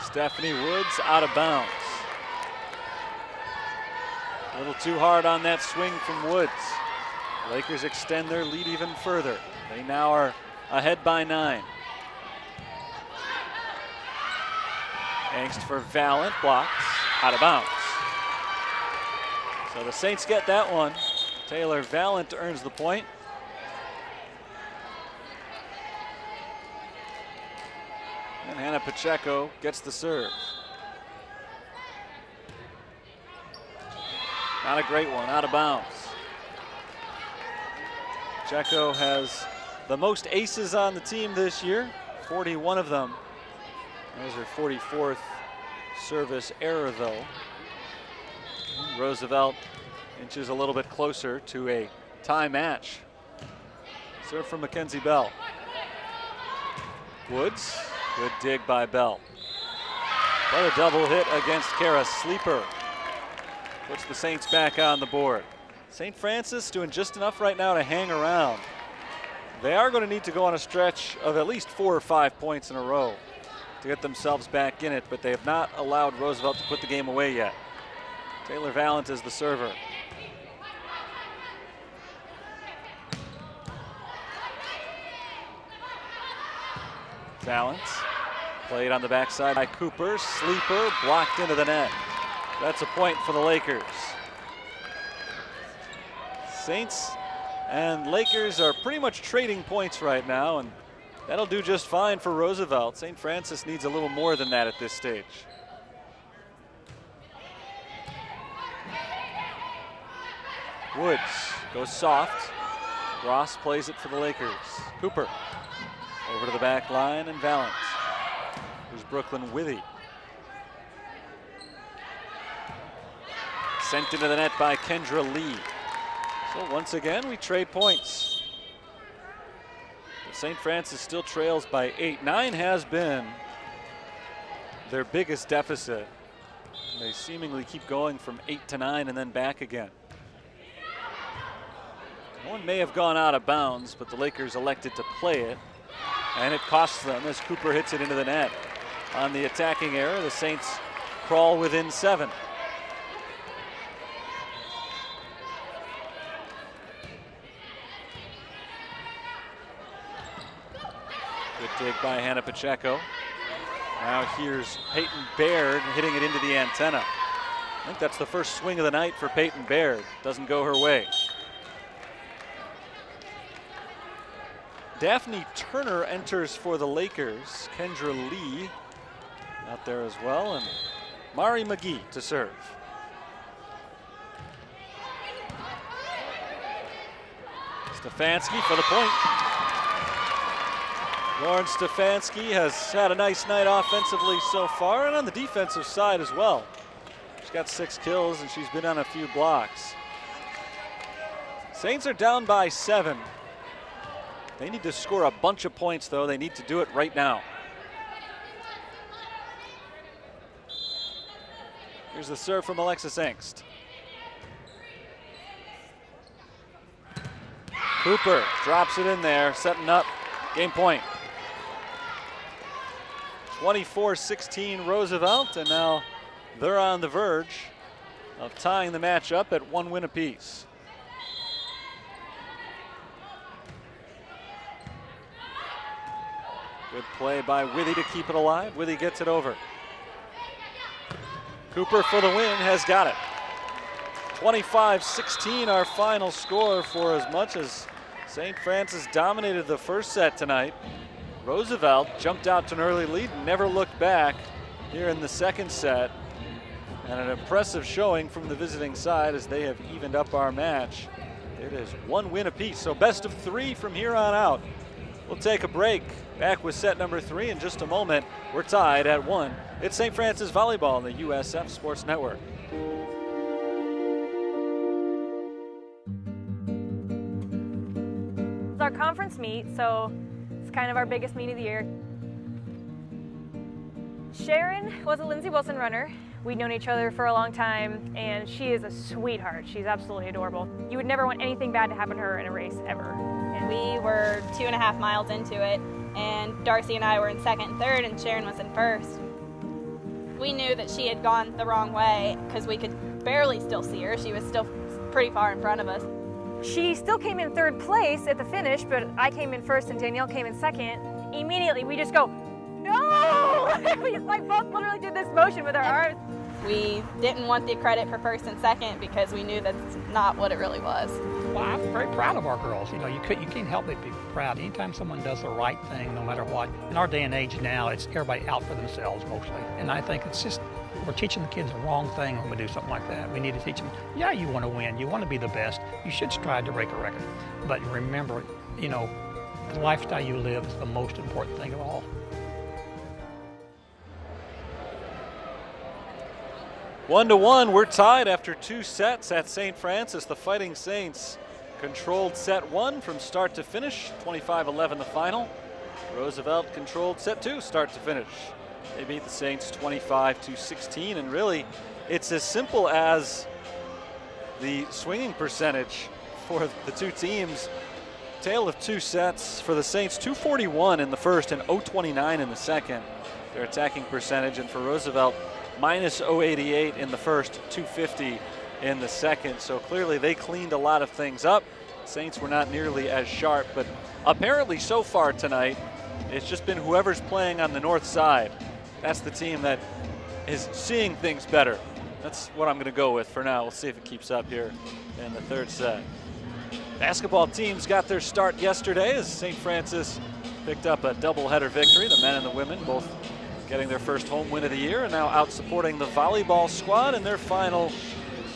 Stephanie Woods out of bounds. A little too hard on that swing from Woods. Lakers extend their lead even further. They now are ahead by 9. Angst for Valent, blocks, out of bounds. So the Saints get that one. Taylor Valent earns the point. And Hannah Pacheco gets the serve. Not a great one, out of bounds. Pacheco has the most aces on the team this year, 41 of them. That was her 44th service error though. Roosevelt inches a little bit closer to a tie match. Serve from Mackenzie Bell. Woods, good dig by Bell. Another double hit against Kara Sleeper. Puts the Saints back on the board. St. Francis doing just enough right now to hang around. They are going to need to go on a stretch of at least 4 or 5 points in a row to get themselves back in it, but they have not allowed Roosevelt to put the game away yet. Taylor Valent is the server. Valent played on the backside by Cooper. Sleeper blocked into the net. That's a point for the Lakers. Saints and Lakers are pretty much trading points right now, and that'll do just fine for Roosevelt. St. Francis needs a little more than that at this stage. Woods goes soft. Ross plays it for the Lakers. Cooper over to the back line, and Valent. There's Brooklyn Withy. Sent into the net by Kendra Lee. So once again, we trade points. St. Francis still trails by 8. 9 has been their biggest deficit. They seemingly keep going from 8 to 9 and then back again. One may have gone out of bounds, but the Lakers elected to play it, and it costs them as Cooper hits it into the net. On the attacking error, the Saints crawl within 7. Good dig by Hannah Pacheco. Now here's Peyton Baird hitting it into the antenna. I think that's the first swing of the night for Peyton Baird. Doesn't go her way. Daphne Turner enters for the Lakers. Kendra Lee out there as well, and Mari McGee to serve. Stefanski for the point. Lauren Stefanski has had a nice night offensively so far, and on the defensive side as well. She's got 6 kills and she's been on a few blocks. Saints are down by 7. They need to score a bunch of points though. They need to do it right now. Here's the serve from Alexis Angst. Cooper drops it in there, setting up game point. 24-16 Roosevelt, and now they're on the verge of tying the match up at 1 win apiece. Good play by Withy to keep it alive. Withy gets it over. Cooper for the win has got it. 25-16 our final score. For as much as St. Francis dominated the first set tonight, Roosevelt jumped out to an early lead and never looked back here in the second set. And an impressive showing from the visiting side as they have evened up our match. It is 1 win apiece, so best of 3 from here on out. We'll take a break. Back with set number 3 in just a moment. We're tied at 1. It's St. Francis Volleyball on the USF Sports Network. It's our conference meet, so it's kind of our biggest meet of the year. Sharon was a Lindsey Wilson runner. We'd known each other for a long time, and she is a sweetheart. She's absolutely adorable. You would never want anything bad to happen to her in a race, ever. And we were 2.5 miles into it, and Darcy and I were in second and third, and Sharon was in first. We knew that she had gone the wrong way because we could barely still see her. She was still pretty far in front of us. She still came in third place at the finish, but I came in first and Danielle came in second. Immediately, we just go, no! We like both literally did this motion with our arms. We didn't want the credit for first and second because we knew that's not what it really was. Well, I'm very proud of our girls. You know, you can't help but be proud. Anytime someone does the right thing, no matter what. In our day and age now, it's everybody out for themselves mostly. And I think it's just, we're teaching the kids the wrong thing when we do something like that. We need to teach them, yeah, you want to win. You want to be the best. You should strive to break a record. But remember, you know, the lifestyle you live is the most important thing of all. One to one, we're tied after 2 sets at St. Francis. The Fighting Saints controlled set 1 from start to finish, 25-11 the final. Roosevelt controlled set 2 start to finish. They beat the Saints 25-16, and really it's as simple as the swinging percentage for the two teams. Tale of 2 sets for the Saints, 241 in the first and 029 in the second. Their attacking percentage, and for Roosevelt, minus 088 in the first, 250 in the second. So clearly they cleaned a lot of things up. Saints were not nearly as sharp, but apparently so far tonight, it's just been whoever's playing on the north side. That's the team that is seeing things better. That's what I'm going to go with for now. We'll see if it keeps up here in the third set. Basketball teams got their start yesterday as St. Francis picked up a doubleheader victory. The men and the women both getting their first home win of the year, and now out supporting the volleyball squad in their final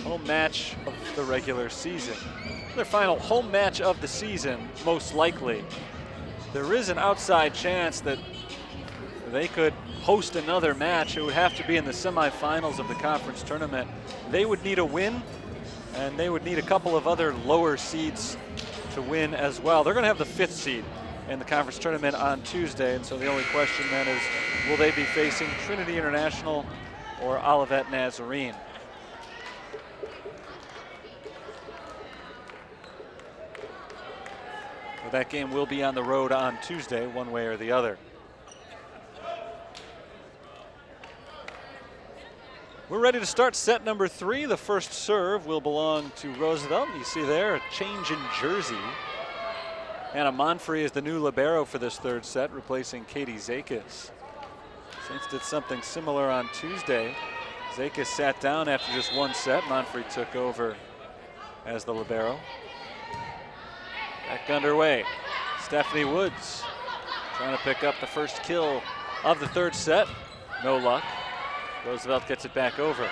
home match of the regular season. Their final home match of the season, most likely. There is an outside chance that they could host another match. It would have to be in the semifinals of the conference tournament. They would need a win, and they would need a couple of other lower seeds to win as well. They're going to have the 5th seed in the conference tournament on Tuesday, and so the only question then is, will they be facing Trinity International or Olivet Nazarene? Well, that game will be on the road on Tuesday, one way or the other. We're ready to start set number 3. The first serve will belong to Roosevelt. You see there a change in jersey. Anna Monfrey is the new libero for this third set, replacing Katie Zakis. Saints did something similar on Tuesday. Zakis sat down after just 1 set. Monfrey took over as the libero. Back underway. Stephanie Woods trying to pick up the first kill of the third set. No luck. Roosevelt gets it back over.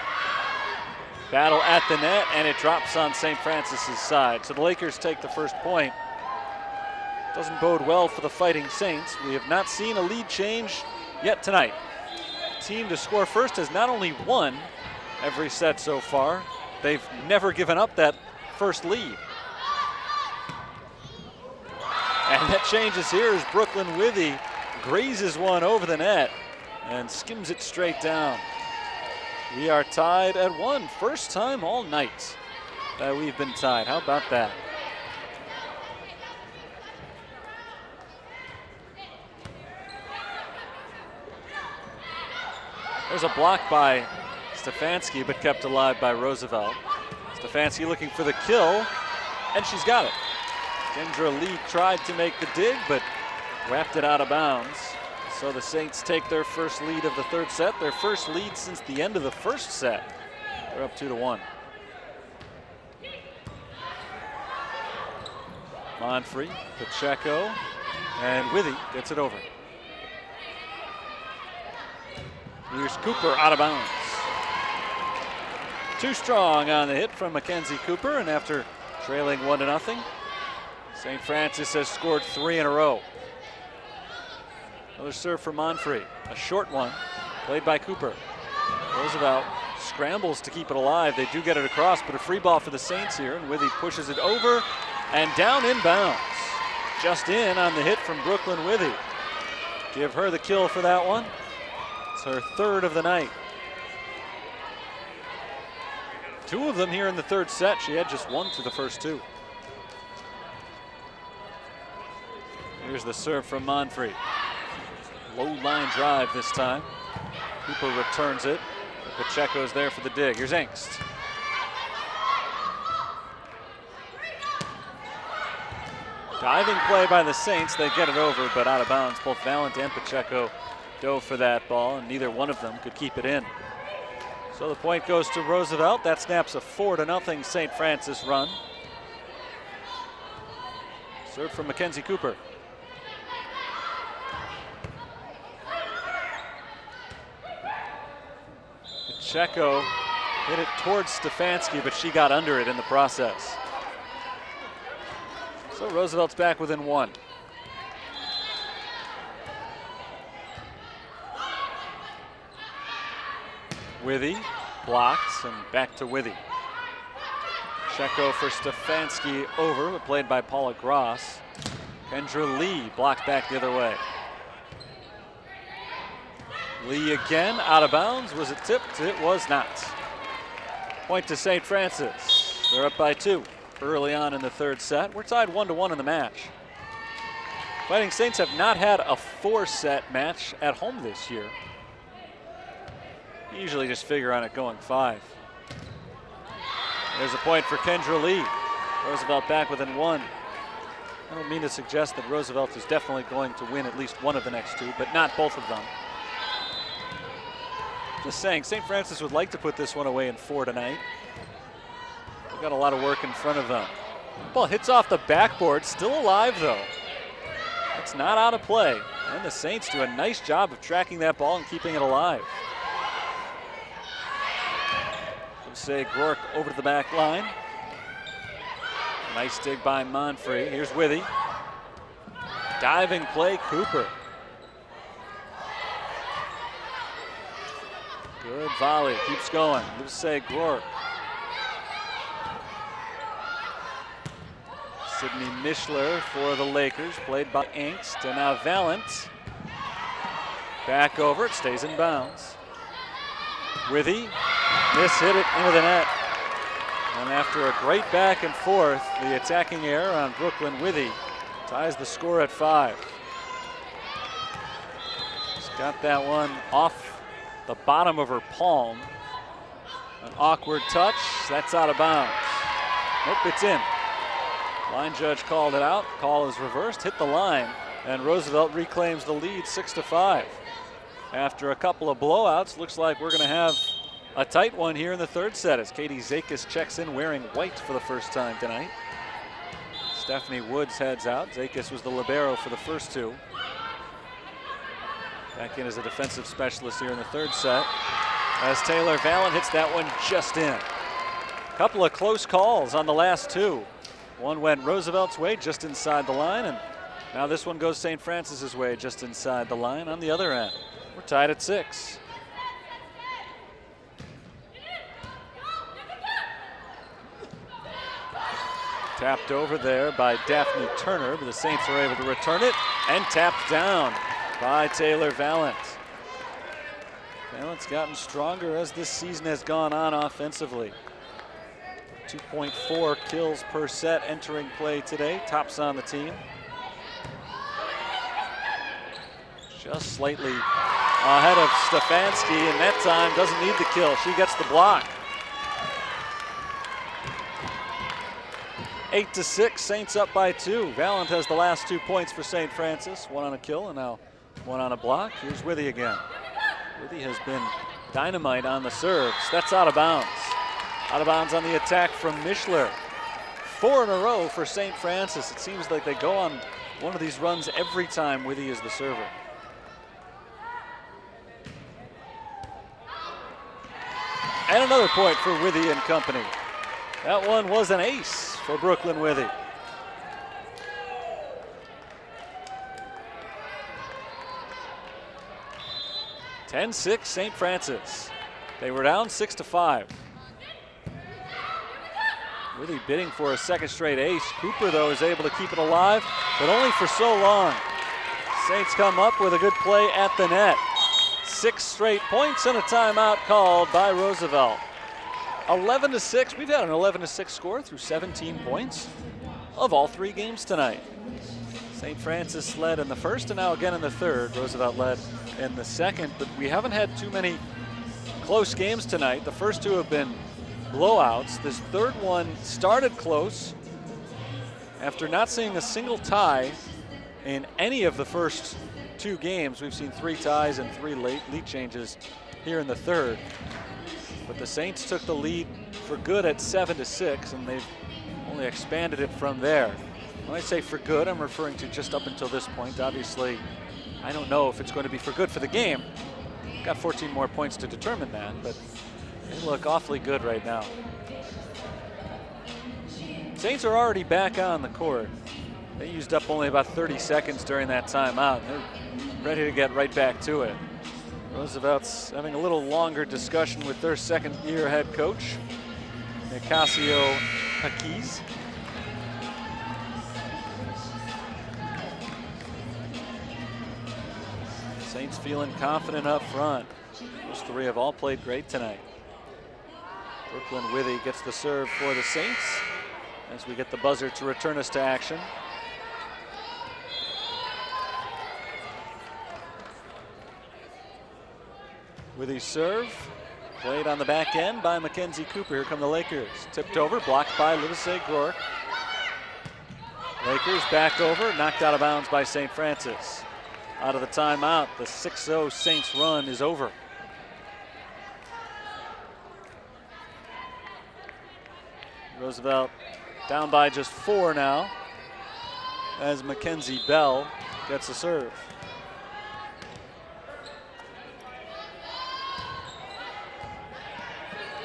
Battle at the net, and it drops on St. Francis's side. So the Lakers take the first point. Doesn't bode well for the Fighting Saints. We have not seen a lead change yet tonight. The team to score first has not only won every set so far, they've never given up that first lead. And that changes here as Brooklyn Withy grazes one over the net and skims it straight down. We are tied at 1. First time all night that we've been tied. How about that? There's a block by Stefanski, but kept alive by Roosevelt. Stefanski looking for the kill, and she's got it. Kendra Lee tried to make the dig, but whapped it out of bounds. So the Saints take their first lead of the third set, their first lead since the end of the first set. They're up 2-1. Monfrey, Pacheco, and Withy gets it over. Here's Cooper out of bounds. Too strong on the hit from Mackenzie Cooper, and after trailing 1-0, St. Francis has scored 3 in a row. Another serve for Monfrey, a short one, played by Cooper. Roosevelt scrambles to keep it alive. They do get it across, but a free ball for the Saints here, and Withy pushes it over and down inbounds. Just in on the hit from Brooklyn Withy. Give her the kill for that one. It's her third of the night. 2 of them here in the third set. She had just 1 through the first 2. Here's the serve from Monfrey. Low line drive this time. Cooper returns it. Pacheco's there for the dig. Here's Engst. Diving play by the Saints. They get it over, but out of bounds. Both Valent and Pacheco dove for that ball, and neither one of them could keep it in. So the point goes to Roosevelt. That snaps a 4-0 St. Francis run. Serve from Mackenzie Cooper. Pacheco hit it towards Stefanski, but she got under it in the process. So Roosevelt's back within 1. Withy blocks and back to Withy. Pacheco for Stefanski over, but played by Paula Gross. Kendra Lee blocked back the other way. Lee again, out of bounds. Was it tipped? It was not. Point to St. Francis. They're up by 2 early on in the third set. We're tied 1-1 in the match. Fighting Saints have not had a 4-set match at home this year. Usually just figure on it going 5. There's a point for Kendra Lee. Roosevelt back within 1. I don't mean to suggest that Roosevelt is definitely going to win at least one of the next 2, but not both of them. Just saying, St. Francis would like to put this one away in 4 tonight. They've got a lot of work in front of them. Ball hits off the backboard, still alive though. It's not out of play. And the Saints do a nice job of tracking that ball and keeping it alive. Say Gork over to the back line. Nice dig by Monfrey. Here's Withy. Diving play, Cooper. Good volley, keeps going. Say Gork. Sydney Mishler for the Lakers, played by Engst. And now Valent. Back over, it stays in bounds. Withy. Hit it into the net. And after a great back and forth, the attacking error on Brooklyn Withy ties the score at 5. She's got that one off the bottom of her palm. An awkward touch, that's out of bounds. Nope, it's in. Line judge called it out. Call is reversed, hit the line, and Roosevelt reclaims the lead 6-5. After a couple of blowouts, looks like we're going to have a tight one here in the third set as Katie Zakis checks in wearing white for the first time tonight. Stephanie Woods heads out. Zakis was the libero for the first 2. Back in as a defensive specialist here in the third set as Taylor Valent hits that one just in. Couple of close calls on the last 2. One went Roosevelt's way just inside the line, and now this one goes St. Francis's way just inside the line on the other end. We're tied at 6. Tapped over there by Daphne Turner, but the Saints are able to return it and tapped down by Taylor Valent. Valent's gotten stronger as this season has gone on offensively. 2.4 kills per set entering play today, tops on the team. Just slightly ahead of Stefanski, and that time doesn't need the kill. She gets the block. 8-6, Saints up by 2. Valent has the last 2 points for St. Francis. 1 on a kill and now 1 on a block. Here's Withy again. Withy has been dynamite on the serves. That's out of bounds. Out of bounds on the attack from Mischler. 4 in a row for St. Francis. It seems like they go on one of these runs every time Withy is the server. And another point for Withy and company. That one was an ace for Brooklyn Withy. (10-6) St. Francis. They were down 6-5. Withy bidding for a second straight ace. Cooper, though, is able to keep it alive, but only for so long. Saints come up with a good play at the net. 6 straight points and a timeout called by Roosevelt. 11-6. We've had an 11-6 score through 17 points of all 3 games tonight. St. Francis led in the first and now again in the third. Roosevelt led in the second, but we haven't had too many close games tonight. The first 2 have been blowouts. This third one started close after not seeing a single tie in any of the first 2 games. We've seen 3 ties and 3 late lead changes here in the third. But the Saints took the lead for good at 7-6, and they've only expanded it from there. When I say for good, I'm referring to just up until this point. Obviously, I don't know if it's going to be for good for the game. Got 14 more points to determine that, but they look awfully good right now. Saints are already back on the court. They used up only about 30 seconds during that timeout. They're ready to get right back to it. Roosevelt's having a little longer discussion with their second-year head coach, Nicasio Hakiz. Saints feeling confident up front. Those 3 have all played great tonight. Brooklyn Withy gets the serve for the Saints as we get the buzzer to return us to action. Withy serve, played on the back end by Mackenzie Cooper. Here come the Lakers. Tipped over, blocked by Livesey Groark. Lakers back over, knocked out of bounds by St. Francis. Out of the timeout, the 6-0 Saints run is over. Roosevelt down by just 4 now as Mackenzie Bell gets a serve.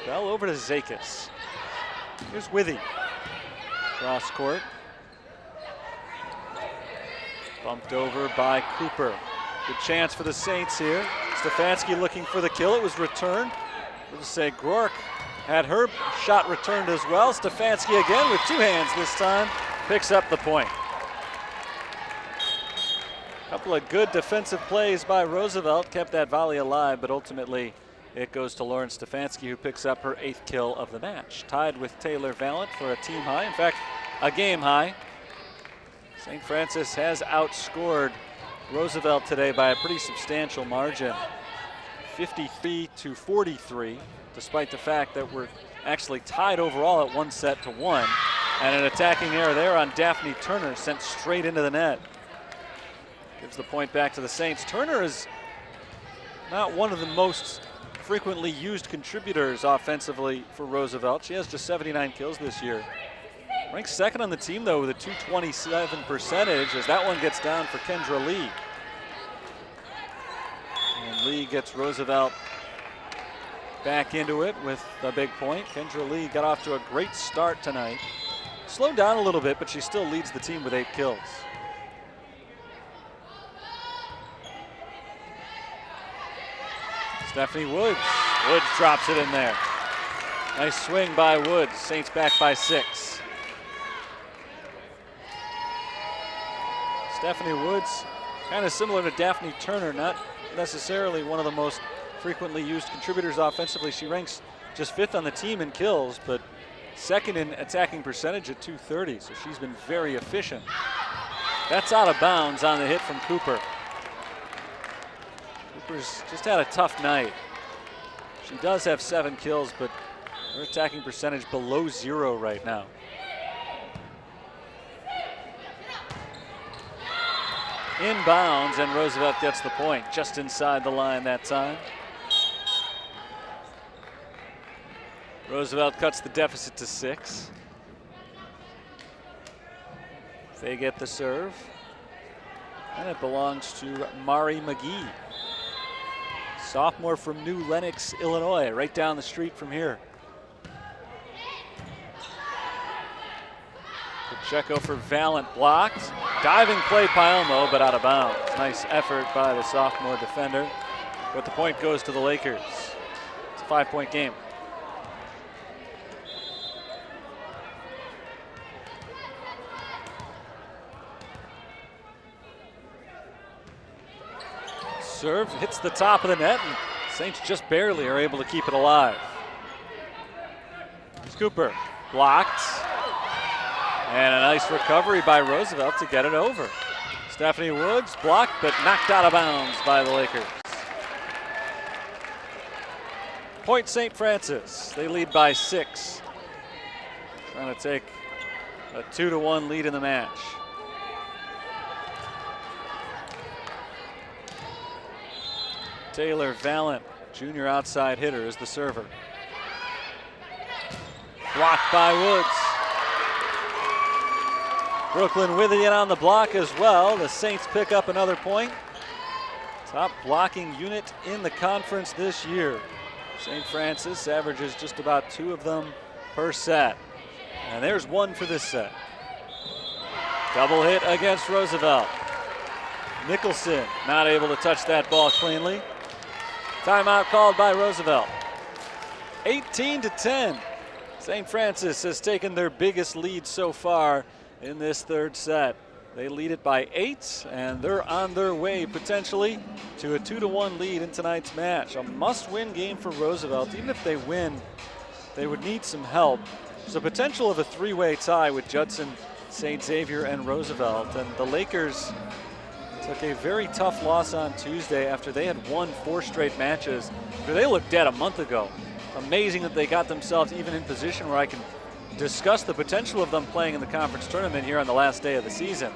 Bell over to Zakis. Here's Withy. Cross court. Bumped over by Cooper. Good chance for the Saints here. Stefanski looking for the kill. It was returned. We'll say Groark had her shot returned as well. Stefanski again with 2 hands this time. Picks up the point. A couple of good defensive plays by Roosevelt. Kept that volley alive, but ultimately it goes to Lauren Stefanski, who picks up her 8th kill of the match. Tied with Taylor Valent for a team high. In fact, a game high. St. Francis has outscored Roosevelt today by a pretty substantial margin, 53-43, despite the fact that we're actually tied overall at 1-1. And an attacking error there on Daphne Turner sent straight into the net. Gives the point back to the Saints. Turner is not one of the most frequently used contributors offensively for Roosevelt. She has just 79 kills this year. Ranks 2nd on the team, though, with a .227 percentage, as that one gets down for Kendra Lee. And Lee gets Roosevelt back into it with a big point. Kendra Lee got off to a great start tonight. Slowed down a little bit, but she still leads the team with 8 kills. Stephanie Woods. Woods drops it in there. Nice swing by Woods. Saints back by 6. Stephanie Woods, kind of similar to Daphne Turner, not necessarily one of the most frequently used contributors offensively. She ranks just 5th on the team in kills, but 2nd in attacking percentage at .230, so she's been very efficient. That's out of bounds on the hit from Cooper. Vipers just had a tough night. She does have 7 kills, but her attacking percentage below 0 right now. Inbounds, and Roosevelt gets the point just inside the line that time. Roosevelt cuts the deficit to 6. They get the serve, and it belongs to Mari McGee, sophomore from New Lenox, Illinois, right down the street from here. Pacheco for Valent, blocked. Diving play Paelmo, but out of bounds. Nice effort by the sophomore defender, but the point goes to the Lakers. It's a 5-point game. Serve hits the top of the net, and Saints just barely are able to keep it alive. Cooper blocked, and a nice recovery by Roosevelt to get it over. Stephanie Woods blocked, but knocked out of bounds by the Lakers. Point St. Francis. They lead by 6. Trying to take a 2-1 lead in the match. Taylor Valent, junior outside hitter, is the server. Blocked by Woods. Brooklyn Withy in on the block as well. The Saints pick up another point. Top blocking unit in the conference this year. St. Francis averages just about 2 of them per set. And there's 1 for this set. Double hit against Roosevelt. Nicholson not able to touch that ball cleanly. Timeout called by Roosevelt. 18-10. St. Francis has taken their biggest lead so far in this third set. They lead it by 8, and they're on their way potentially to a 2-1 lead in tonight's match. A must-win game for Roosevelt. Even if they win, they would need some help. There's a potential of a 3-way tie with Judson, St. Xavier, and Roosevelt. And the Lakers took a very tough loss on Tuesday after they had won 4 straight matches. They looked dead a month ago. Amazing that they got themselves even in position where I can discuss the potential of them playing in the conference tournament here on the last day of the season.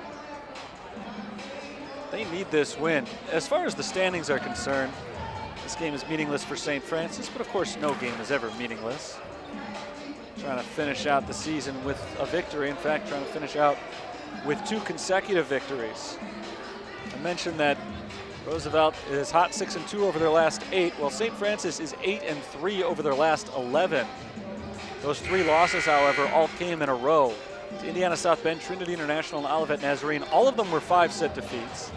They need this win. As far as the standings are concerned, this game is meaningless for St. Francis, but of course no game is ever meaningless. Trying to finish out the season with a victory. In fact, trying to finish out with 2 consecutive victories. I mentioned that Roosevelt is hot 6-2 over their last 8. Well, St. Francis is 8-3 over their last 11. Those 3 losses, however, all came in a row. To Indiana South Bend, Trinity International, and Olivet Nazarene. All of them were 5-set defeats.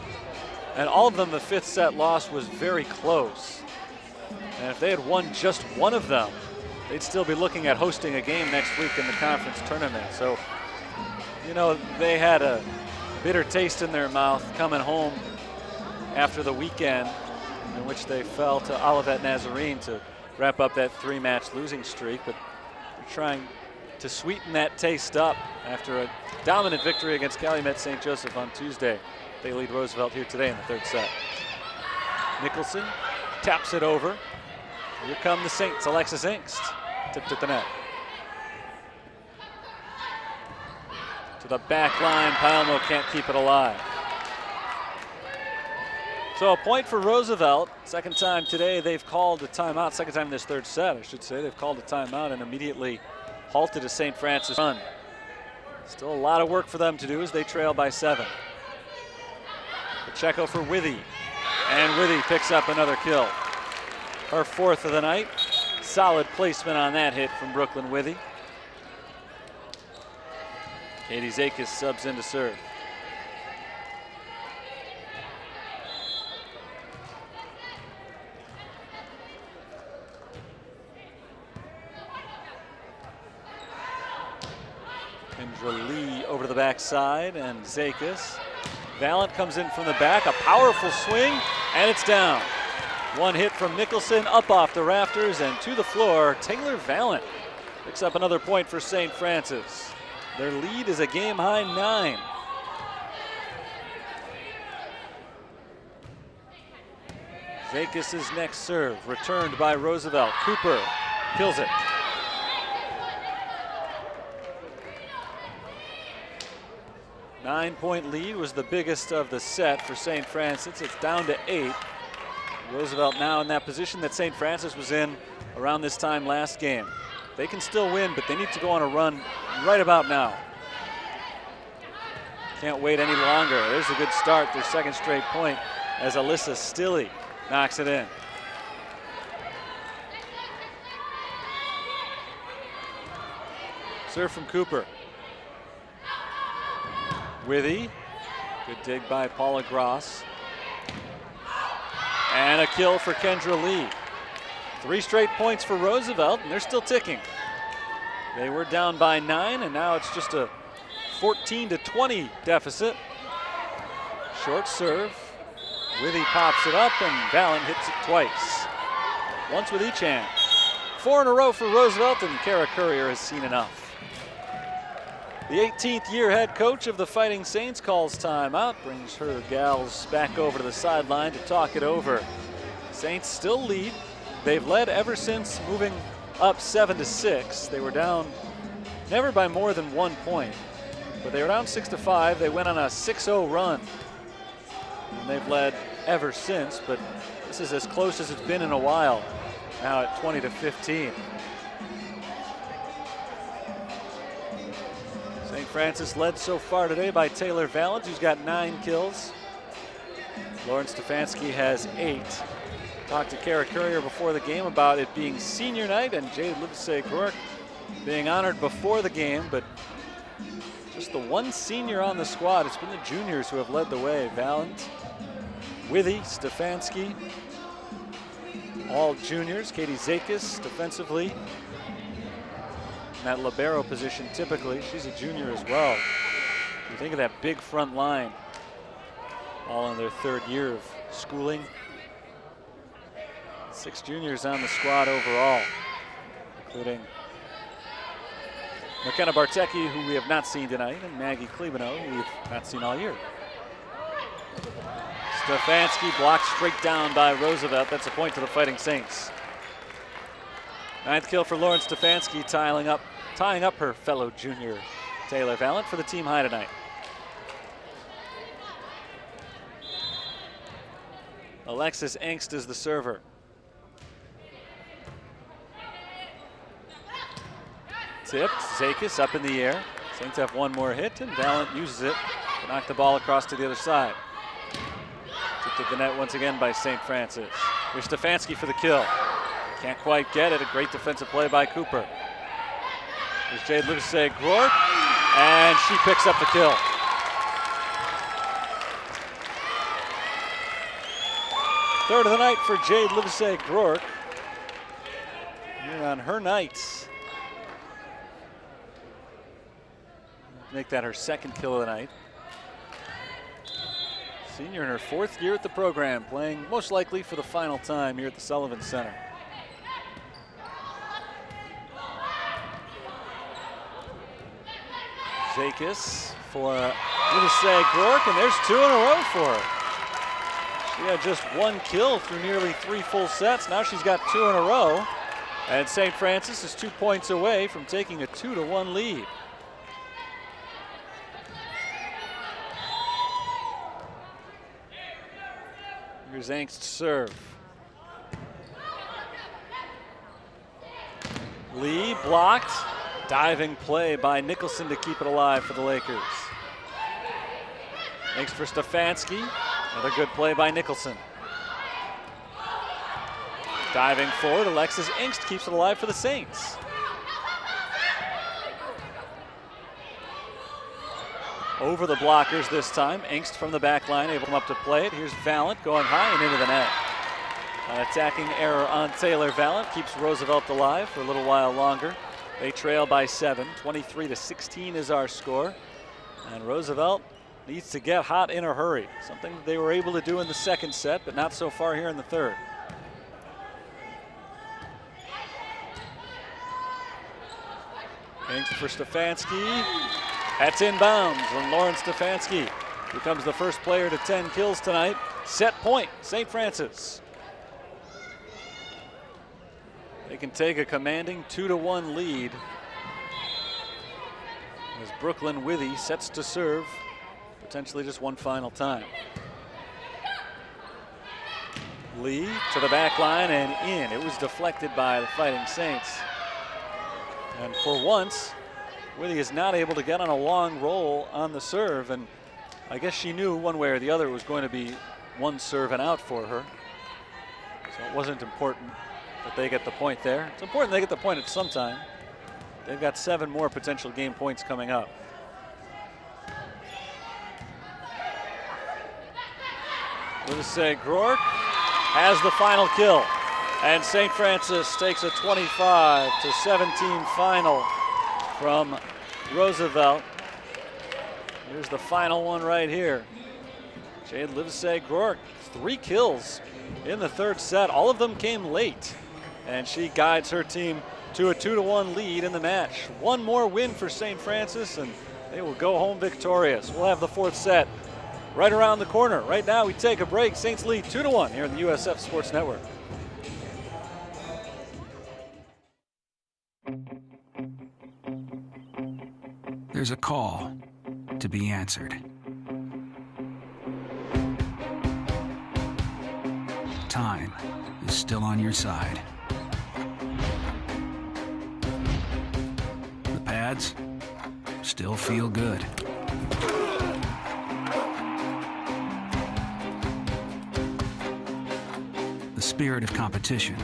And all of them, the 5th set loss was very close. And if they had won just one of them, they'd still be looking at hosting a game next week in the conference tournament. So, you know, they had a bitter taste in their mouth coming home after the weekend in which they fell to Olivet Nazarene to wrap up that 3-match losing streak. But they're trying to sweeten that taste up after a dominant victory against Calumet St. Joseph on Tuesday. They lead Roosevelt here today in the 3rd set. Nicholson taps it over. Here come the Saints. Alexis Ingst tipped at the net. To the back line, Paelmo can't keep it alive. So a point for Roosevelt. Second time today they've called a timeout. Second time in this 3rd set, I should say. They've called a timeout and immediately halted a St. Francis run. Still a lot of work for them to do as they trail by 7. Pacheco for Withy. And Withy picks up another kill. Her 4th of the night. Solid placement on that hit from Brooklyn Withy. Katie Zakis subs in to serve. Kendra Lee over to the backside, and Zakis. Valent comes in from the back, a powerful swing, and it's down. One hit from Nicholson, up off the rafters and to the floor. Taylor Valent picks up another point for St. Francis. Their lead is a game-high 9. Zakis' next serve, returned by Roosevelt. Cooper kills it. Nine-point lead was the biggest of the set for St. Francis. It's down to 8. Roosevelt now in that position that St. Francis was in around this time last game. They can still win, but they need to go on a run right about now. Can't wait any longer. There's a good start, their second straight point, as Alyssa Stilley knocks it in. Serve from Cooper. Withy, good dig by Paula Gross. And a kill for Kendra Lee. 3 straight points for Roosevelt, and they're still ticking. They were down by 9, and now it's just a 14-20 deficit. Short serve. Withy pops it up, and Vallon hits it twice. Once with each hand. 4 in a row for Roosevelt, and Kara Courier has seen enough. The 18th year head coach of the Fighting Saints calls timeout, brings her gals back over to the sideline to talk it over. Saints still lead. They've led ever since moving up 7-6. They were down never by more than 1 point, but they were down 6-5. They went on a 6-0 run, and they've led ever since, but this is as close as it's been in a while, now at 20-15. St. Francis led so far today by Taylor Valens, who's got 9 kills. Lauren Stefanski has 8. Talked to Kara Courier before the game about it being senior night and Jade Livesey-Groark being honored before the game, but just the one senior on the squad. It's been the juniors who have led the way. Valens, Withy, Stefanski, all juniors. Katie Zakis defensively. In that libero position typically. She's a junior as well. You think of that big front line, all in their 3rd year of schooling. 6 juniors on the squad overall, including McKenna Bartecki, who we have not seen tonight, and Maggie Klebano, who we've not seen all year. Stefanski blocked straight down by Roosevelt. That's a point to the Fighting Saints. 9th kill for Lauren Stefanski, tying up her fellow junior Taylor Valent for the team high tonight. Alexis Engst is the server. Tipped, Zakis up in the air. Saints have 1 more hit, and Valent uses it to knock the ball across to the other side. Tipped at the net once again by St. Francis. Here's Stefanski for the kill. Can't quite get it. A great defensive play by Cooper. Here's Jade Livesey-Groark, and she picks up the kill. Third of the night for Jade Livesey-Groark. Here on her night. Make that her 2nd kill of the night. Senior in her 4th year at the program, playing most likely for the final time here at the Sullivan Center. Zakis for Livesey-Groark, and there's 2 in a row for her. She had just 1 kill through nearly 3 full sets. Now she's got 2 in a row, and St. Francis is 2 points away from taking a 2-1 lead. Here's Engst's serve. Lee blocked. Diving play by Nicholson to keep it alive for the Lakers. Engst for Stefanski. Another good play by Nicholson. Diving forward, Alexis Engst keeps it alive for the Saints. Over the blockers this time. Engst from the back line, able to come up to play it. Here's Valent going high and into the net. An attacking error on Taylor Valent keeps Roosevelt alive for a little while longer. They trail by 7. 23-16 is our score. And Roosevelt needs to get hot in a hurry. Something they were able to do in the 2nd set, but not so far here in the 3rd. Engst for Stefanski. That's inbounds, and Lauren Stefanski becomes the first player to 10 kills tonight. Set point, St. Francis. can take a commanding 2-1 lead as Brooklyn Withy sets to serve, potentially just one final time. Lee to the back line and in. It was deflected by the Fighting Saints. And for once, Withy is not able to get on a long roll on the serve, and I guess she knew one way or the other it was going to be one serve and out for her. So it wasn't important that they get the point there. It's important they get the point at some time. They've got 7 more potential game points coming up. Livesey Groark has the final kill, and St. Francis takes a 25-17 final from Roosevelt. Here's the final one right here. Jade Livesey Groark, 3 kills in the third set. All of them came late, and she guides her team to a 2-1 lead in the match. One more win for St. Francis, and they will go home victorious. We'll have the 4th set right around the corner. Right now, we take a break. Saints lead 2-1 here on the USF Sports Network. There's a call to be answered. Time is still on your side. The pads still feel good. The spirit of competition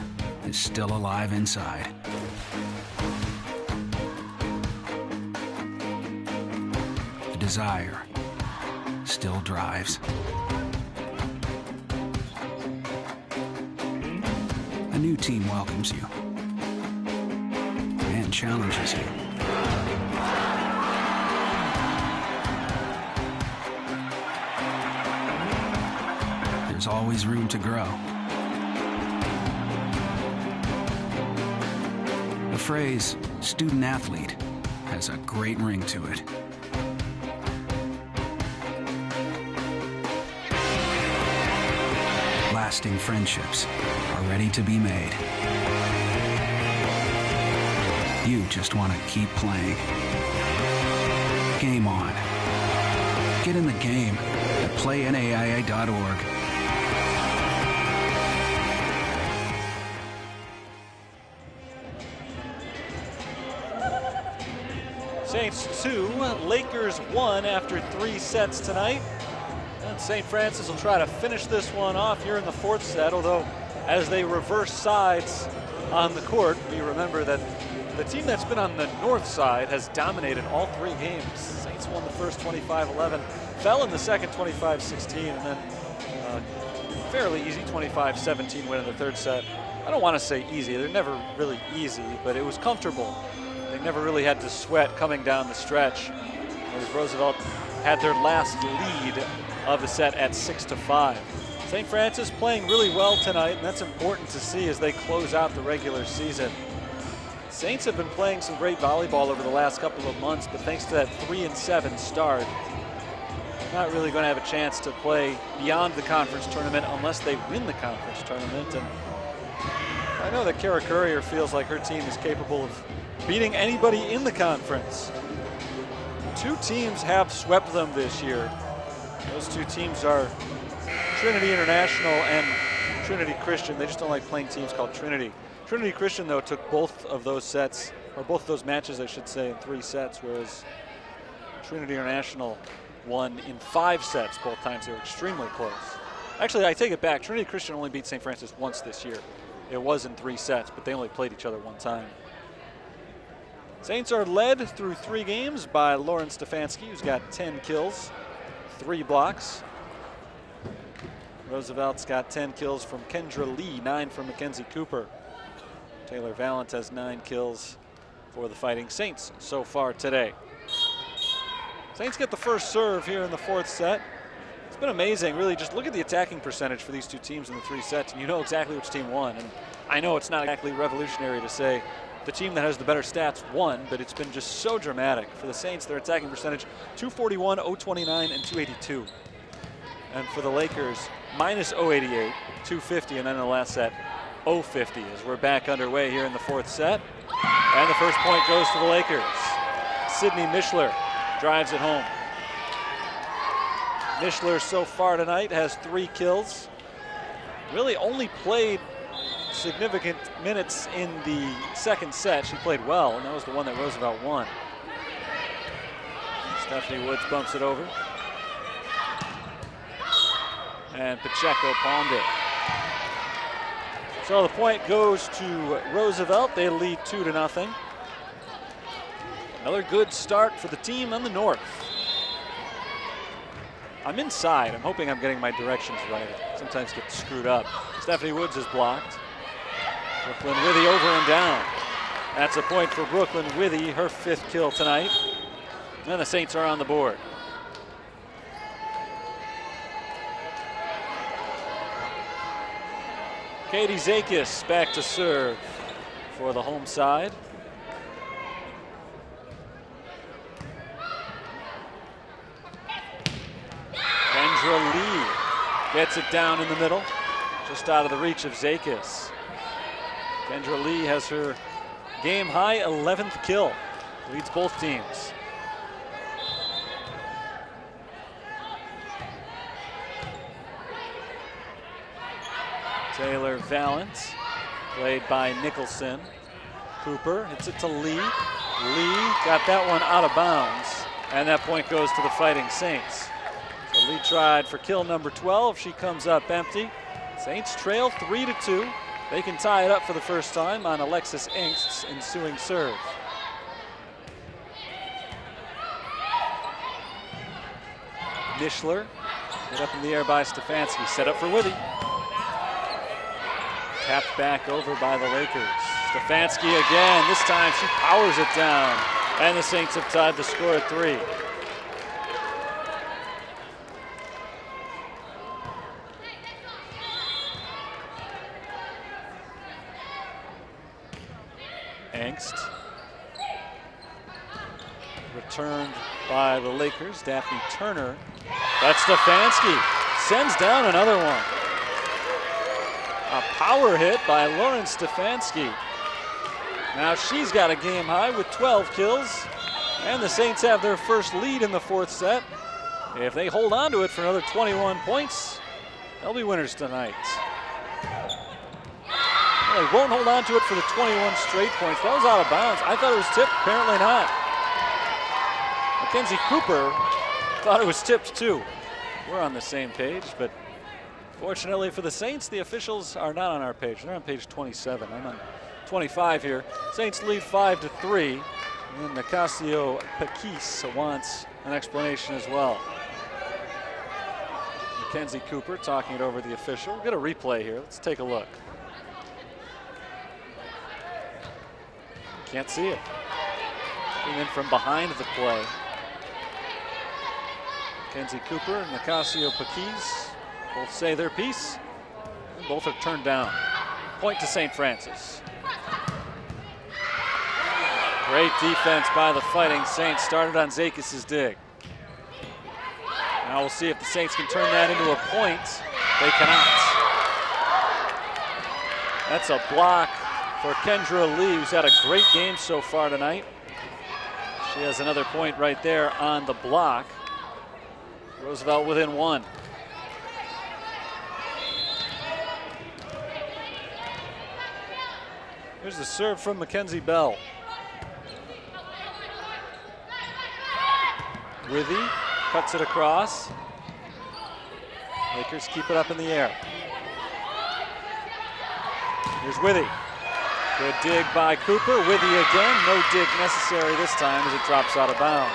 is still alive inside. The desire still drives. A new team welcomes you and challenges you. There's always room to grow. The phrase student athlete has a great ring to it. Lasting friendships are ready to be made. You just want to keep playing. Game on. Get in the game at playnaia.org. Saints 2, Lakers 1 after 3 sets tonight. And St. Francis will try to finish this one off here in the 4th set, although as they reverse sides on the court, we remember that the team that's been on the north side has dominated all 3 games. Saints won the first 25-11, fell in the second 25-16, and then fairly easy 25-17 win in the 3rd set. I don't want to say easy, they're never really easy, but it was comfortable. They never really had to sweat coming down the stretch, as Roosevelt had their last lead of the set at 6-5. St. Francis playing really well tonight, and that's important to see as they close out the regular season. Saints have been playing some great volleyball over the last couple of months, but thanks to that 3-7 start, not really going to have a chance to play beyond the conference tournament unless they win the conference tournament. And I know that Kara Courier feels like her team is capable of beating anybody in the conference. 2 teams have swept them this year. Those 2 teams are Trinity International and Trinity Christian. They just don't like playing teams called Trinity. Trinity Christian, though, took both of those sets, or both of those matches, I should say, in 3 sets, whereas Trinity International won in 5 sets both times. They were extremely close. Actually, I take it back. Trinity Christian only beat St. Francis once this year. It was in 3 sets, but they only played each other 1 time. Saints are led through 3 games by Lauren Stefanski, who's got 10 kills, 3 blocks. Roosevelt's got 10 kills from Kendra Lee, 9 from Mackenzie Cooper. Taylor Valent has 9 kills for the Fighting Saints so far today. Saints get the first serve here in the 4th set. It's been amazing, really. Just look at the attacking percentage for these 2 teams in the 3 sets, and you know exactly which team won. And I know it's not exactly revolutionary to say the team that has the better stats won, but it's been just so dramatic. For the Saints, their attacking percentage, 241, 029, and 282. And for the Lakers, minus 088, 250, and then in the last set, 0-50 as we're back underway here in the fourth set. And the first point goes to the Lakers. Sydney Mishler drives it home. Mishler so far tonight has 3 kills. Really only played significant minutes in the second set. She played well, and that was the one that Roosevelt won. Stephanie Woods bumps it over. And Pacheco palmed it. So the point goes to Roosevelt. They lead 2-0. Another good start for the team on the north. I'm inside. I'm hoping I'm getting my directions right. I sometimes get screwed up. Stephanie Woods is blocked. Brooklyn Withy over and down. That's a point for Brooklyn Withy, her 5th kill tonight. And the Saints are on the board. Katie Zakis back to serve for the home side. Kendra Lee gets it down in the middle, just out of the reach of Zakis. Kendra Lee has her game-high 11th kill, leads both teams. Taylor Valance, played by Nicholson. Cooper hits it to Lee. Lee got that one out of bounds, and that point goes to the Fighting Saints. So Lee tried for kill number 12. She comes up empty. Saints trail 3-2. They can tie it up for the first time on Alexis Engst's ensuing serve. Mishler hit up in the air by Stefanski. Set up for Withy. Tapped back over by the Lakers. Stefanski again. This time she powers it down. And the Saints have tied the score at 3. Engst. Returned by the Lakers. Daphne Turner. That's Stefanski. Sends down another one. A power hit by Lauren Stefanski. Now she's got a game high with 12 kills, and the Saints have their first lead in the fourth set. If they hold on to it for another 21 points, they'll be winners tonight. Well, they won't hold on to it for the 21 straight points. That was out of bounds. I thought it was tipped, apparently not. Mackenzie Cooper thought it was tipped too. We're on the same page, but fortunately for the Saints, the officials are not on our page. They're on page 27. I'm on 25 here. Saints lead 5-3. And Nicasio Paquis wants an explanation as well. Mackenzie Cooper talking it over the official. We'll get a replay here. Let's take a look. Can't see it. Came in from behind the play. Mackenzie Cooper and Nicasio Paquis both say their piece, and both are turned down. Point to St. Francis. Great defense by the Fighting Saints. Started on Zakis' dig. Now we'll see if the Saints can turn that into a point. They cannot. That's a block for Kendra Lee, who's had a great game so far tonight. She has another point right there on the block. Roosevelt within 1. Here's the serve from Mackenzie Bell. Withy cuts it across. Lakers keep it up in the air. Here's Withy. Good dig by Cooper. Withy again. No dig necessary this time as it drops out of bounds.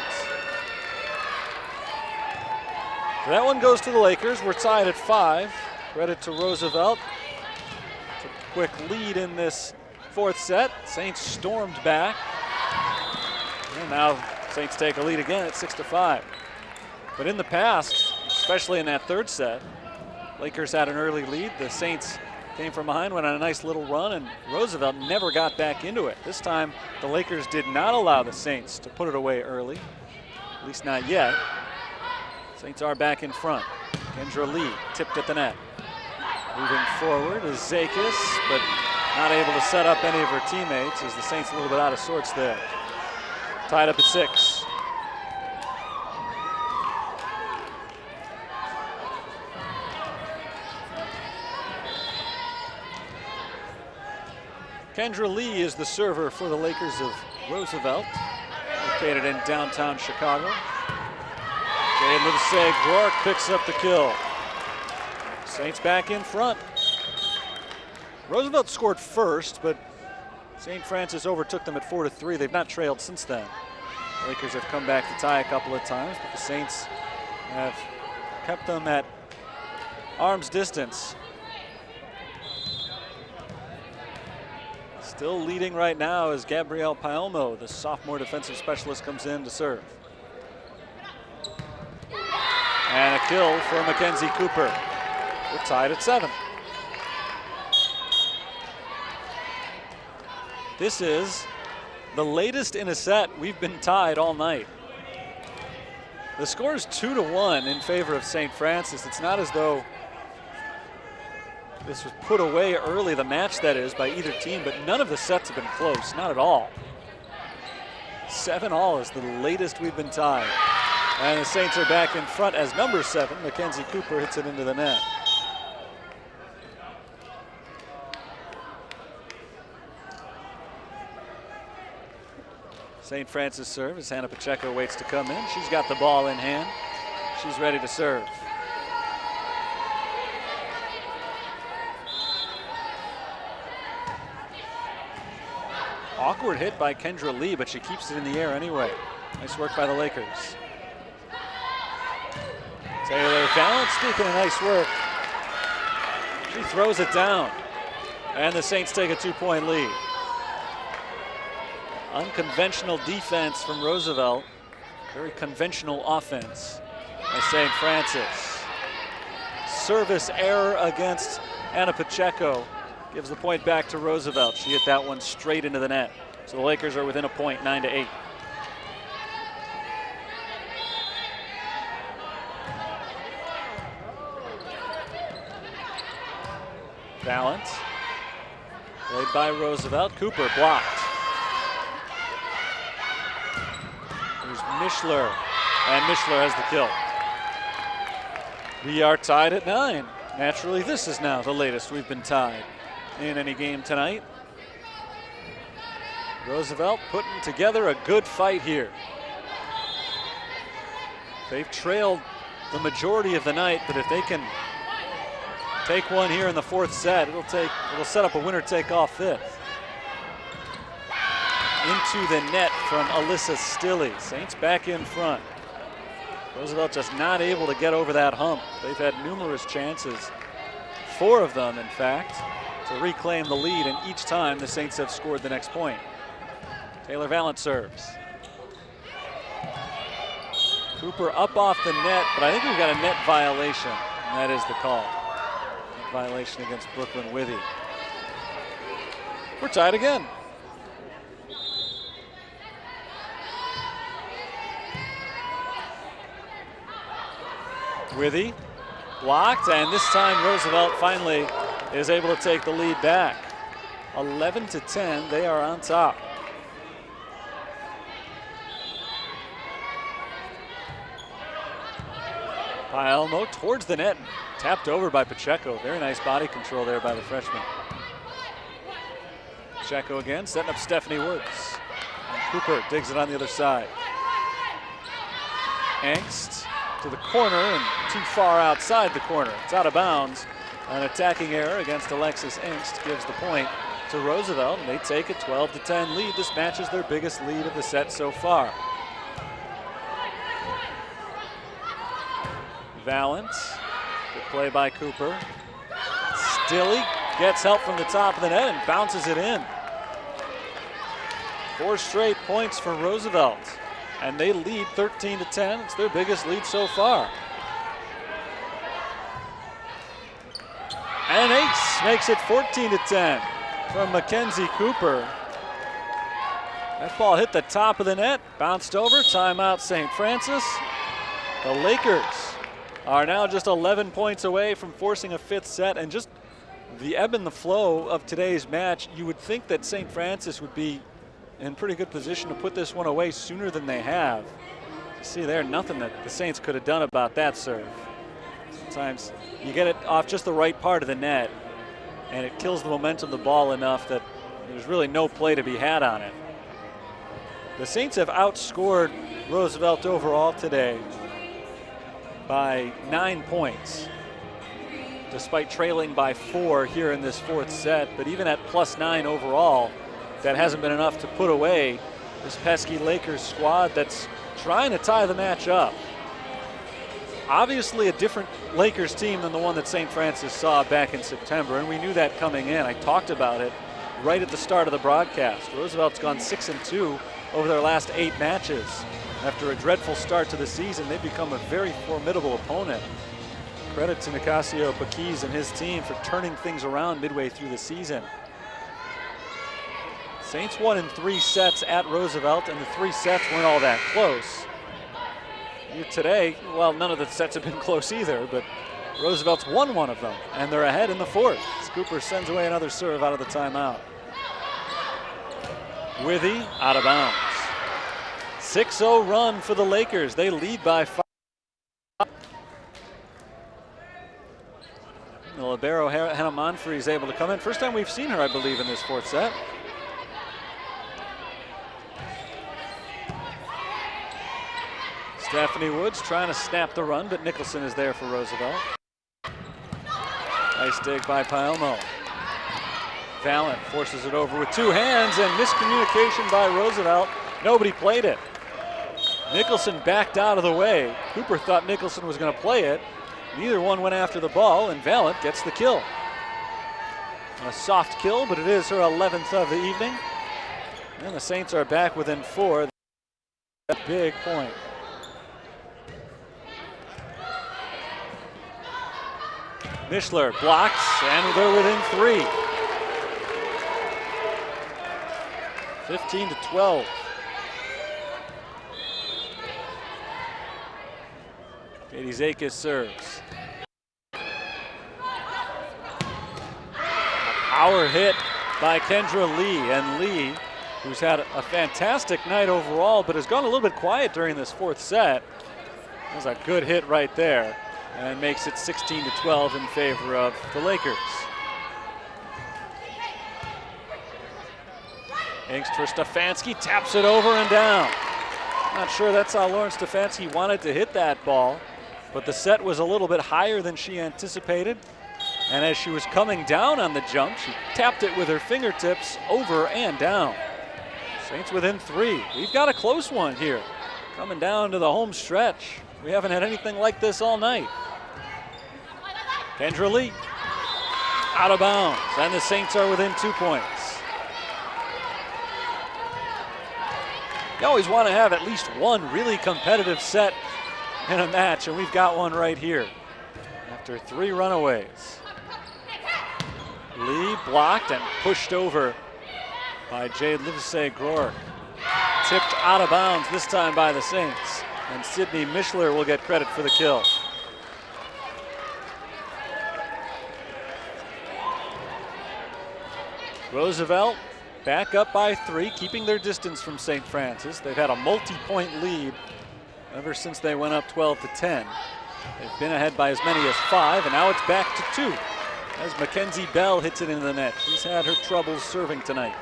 So that one goes to the Lakers. We're tied at 5. Credit to Roosevelt. It's a quick lead in this fourth set. Saints stormed back. And now Saints take a lead again at 6-5. But in the past, especially in that third set, Lakers had an early lead. The Saints came from behind, went on a nice little run, and Roosevelt never got back into it. This time, the Lakers did not allow the Saints to put it away early, at least not yet. Saints are back in front. Kendra Lee tipped at the net. Moving forward is Zakis, but not able to set up any of her teammates as the Saints a little bit out of sorts there. Tied up at 6. Kendra Lee is the server for the Lakers of Roosevelt, located in downtown Chicago. Jade Livesey-Rourke picks up the kill. Saints back in front. Roosevelt scored first, but St. Francis overtook them at 4-3. They've not trailed since then. The Lakers have come back to tie a couple of times, but the Saints have kept them at arm's distance. Still leading right now as Gabrielle Paelmo, the sophomore defensive specialist, comes in to serve. And a kill for Mackenzie Cooper. We're tied at 7. This is the latest in a set we've been tied all night. The score is 2-1 in favor of St. Francis. It's not as though this was put away early, the match that is, by either team, but none of the sets have been close, not at all. 7-all is the latest we've been tied. And the Saints are back in front as number 7, Mackenzie Cooper, hits it into the net. St. Francis serve as Hannah Pacheco waits to come in. She's got the ball in hand. She's ready to serve. Awkward hit by Kendra Lee, but she keeps it in the air anyway. Nice work by the Lakers. Taylor Valance, speaking of nice work, she throws it down. And the Saints take a 2-point lead. Unconventional defense from Roosevelt. Very conventional offense by St. Francis. Service error against Anna Pacheco gives the point back to Roosevelt. She hit that one straight into the net. So the Lakers are within a point, 9-8. Valance, played by Roosevelt. Cooper blocked. There's Mishler, and Mishler has the kill. We are tied at 9. Naturally, this is now the latest we've been tied in any game tonight. Roosevelt putting together a good fight here. They've trailed the majority of the night, but if they can take one here in the 4th set, it'll set up a winner-take-all 5th. Into the net from Alyssa Stilley. Saints back in front. Roosevelt just not able to get over that hump. They've had numerous chances, 4 of them in fact, to reclaim the lead, and each time the Saints have scored the next point. Taylor Valance serves. Cooper up off the net, but I think we've got a net violation, and that is the call. Net violation against Brooklyn Withy. We're tied again. Withy blocked, and this time Roosevelt finally is able to take the lead back. 11-10, they are on top. Paelmo towards the net, tapped over by Pacheco. Very nice body control there by the freshman. Pacheco again, setting up Stephanie Woods. And Cooper digs it on the other side. Engst to the corner and too far outside the corner. It's out of bounds. An attacking error against Alexis Engst gives the point to Roosevelt, and they take a 12-10 lead. This matches their biggest lead of the set so far. Valance, good play by Cooper. Stilley gets help from the top of the net and bounces it in. 4 straight points for Roosevelt, and they lead 13-10. It's their biggest lead so far. And an ace makes it 14-10 from Mackenzie Cooper. That ball hit the top of the net, bounced over, timeout St. Francis. The Lakers are now just 11 points away from forcing a 5th set and just the ebb and the flow of today's match, you would think that St. Francis would be in pretty good position to put this one away sooner than they have. You see there, nothing that the Saints could have done about that serve. Sometimes you get it off just the right part of the net, and it kills the momentum of the ball enough that there's really no play to be had on it. The Saints have outscored Roosevelt overall today by 9 points, despite trailing by 4 here in this fourth set. But even at +9 overall, that hasn't been enough to put away this pesky Lakers squad that's trying to tie the match up. Obviously a different Lakers team than the one that St. Francis saw back in September, and we knew that coming in. I talked about it right at the start of the broadcast. Roosevelt's gone 6-2 over their last 8 matches. After a dreadful start to the season, they've become a very formidable opponent. Credit to Nicasio Paquis and his team for turning things around midway through the season. Saints won in 3 sets at Roosevelt, and the 3 sets weren't all that close. Here today, well, none of the sets have been close either, but Roosevelt's won one of them, and they're ahead in the 4th. Cooper sends away another serve out of the timeout. Withy out of bounds. 6-0 run for the Lakers. They lead by 5. The libero Hannah Monfrey is able to come in. First time we've seen her, I believe, in this 4th set. Stephanie Woods trying to snap the run, but Nicholson is there for Roosevelt. Nice dig by Paelmo. Vallon forces it over with 2 hands, and miscommunication by Roosevelt. Nobody played it. Nicholson backed out of the way. Cooper thought Nicholson was going to play it. Neither one went after the ball, and Vallon gets the kill. A soft kill, but it is her 11th of the evening. And the Saints are back within 4. A big point. Mishler blocks, and they're within 3. 15-12. Katie Zakis serves. Power hit by Kendra Lee, and Lee, who's had a fantastic night overall, but has gone a little bit quiet during this 4th set. That's a good hit right there, and makes it 16-12 in favor of the Lakers. Angst for Stefanski, taps it over and down. Not sure that's how Lauren Stefanski wanted to hit that ball, but the set was a little bit higher than she anticipated. And as she was coming down on the jump, she tapped it with her fingertips over and down. Saints within 3. We've got a close one here. Coming down to the home stretch. We haven't had anything like this all night. Kendra Lee out of bounds, and the Saints are within 2 points. You always want to have at least one really competitive set in a match, and we've got one right here after 3 runaways. Lee blocked and pushed over by Jade Livesey-Groark. Tipped out of bounds this time by the Saints, and Sydney Mishler will get credit for the kill. Roosevelt back up by 3, keeping their distance from St. Francis. They've had a multi-point lead ever since they went up 12-10. They've been ahead by as many as 5, and now it's back to 2 as Mackenzie Bell hits it into the net. She's had her troubles serving tonight.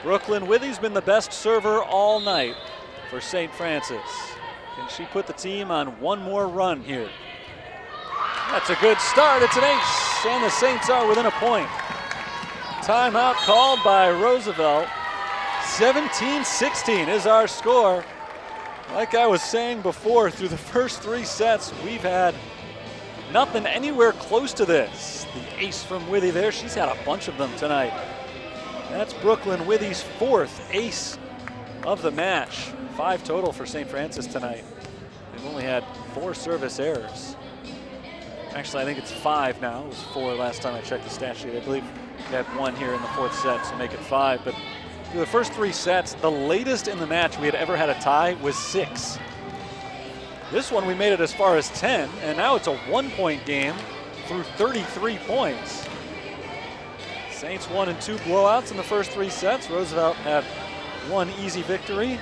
Brooklyn Withy's been the best server all night for St. Francis. Can she put the team on one more run here? That's a good start. It's an ace, and the Saints are within a point. Timeout called by Roosevelt. 17-16 is our score. Like I was saying before, through the first 3 sets, we've had nothing anywhere close to this. The ace from Withy there, she's had a bunch of them tonight. That's Brooklyn Withy's 4th ace of the match. 5 total for St. Francis tonight. They've only had 4 service errors. Actually, I think it's 5 now. It was 4 last time I checked the stat sheet. I believe they had 1 here in the 4th set, so make it 5. But through the first 3 sets, the latest in the match we had ever had a tie was 6. This one we made it as far as 10, and now it's a 1-point game through 33 points. Saints 1 and 2 blowouts in the first 3 sets. Roosevelt had 1 easy victory.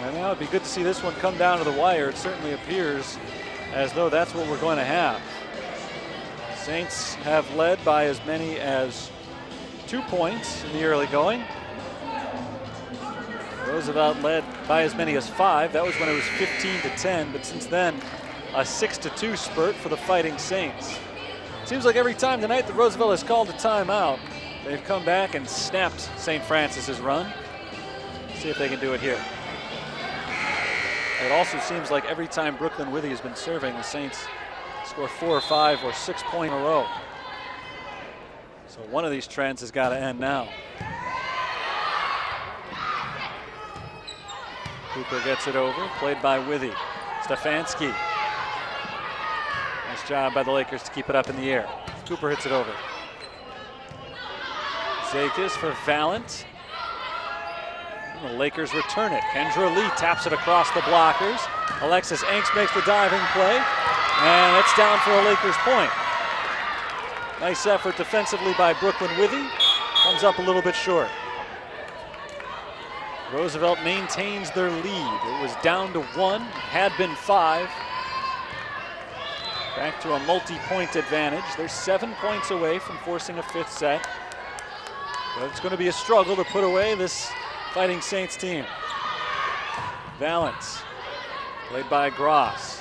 And now it'd be good to see this one come down to the wire. It certainly appears as though that's what we're going to have. Saints have led by as many as 2 points in the early going. Roosevelt led by as many as 5. That was when it was 15-10, but since then, a 6-2 spurt for the Fighting Saints. Seems like every time tonight that Roosevelt has called a timeout, they've come back and snapped St. Francis's run. See if they can do it here. It also seems like every time Brooklyn Withy has been serving, the Saints score 4 or 5 or 6 points in a row. So one of these trends has got to end now. Cooper gets it over, played by Withy. Stefanski. Nice job by the Lakers to keep it up in the air. Cooper hits it over. Zakis for Valent. And the Lakers return it. Kendra Lee taps it across the blockers. Alexis Enks makes the diving play. And it's down for a Lakers point. Nice effort defensively by Brooklyn Withy. Comes up a little bit short. Roosevelt maintains their lead. It was down to 1, had been 5. Back to a multi-point advantage. They're 7 points away from forcing a 5th set. But it's going to be a struggle to put away this Fighting Saints team. Valent, played by Gross.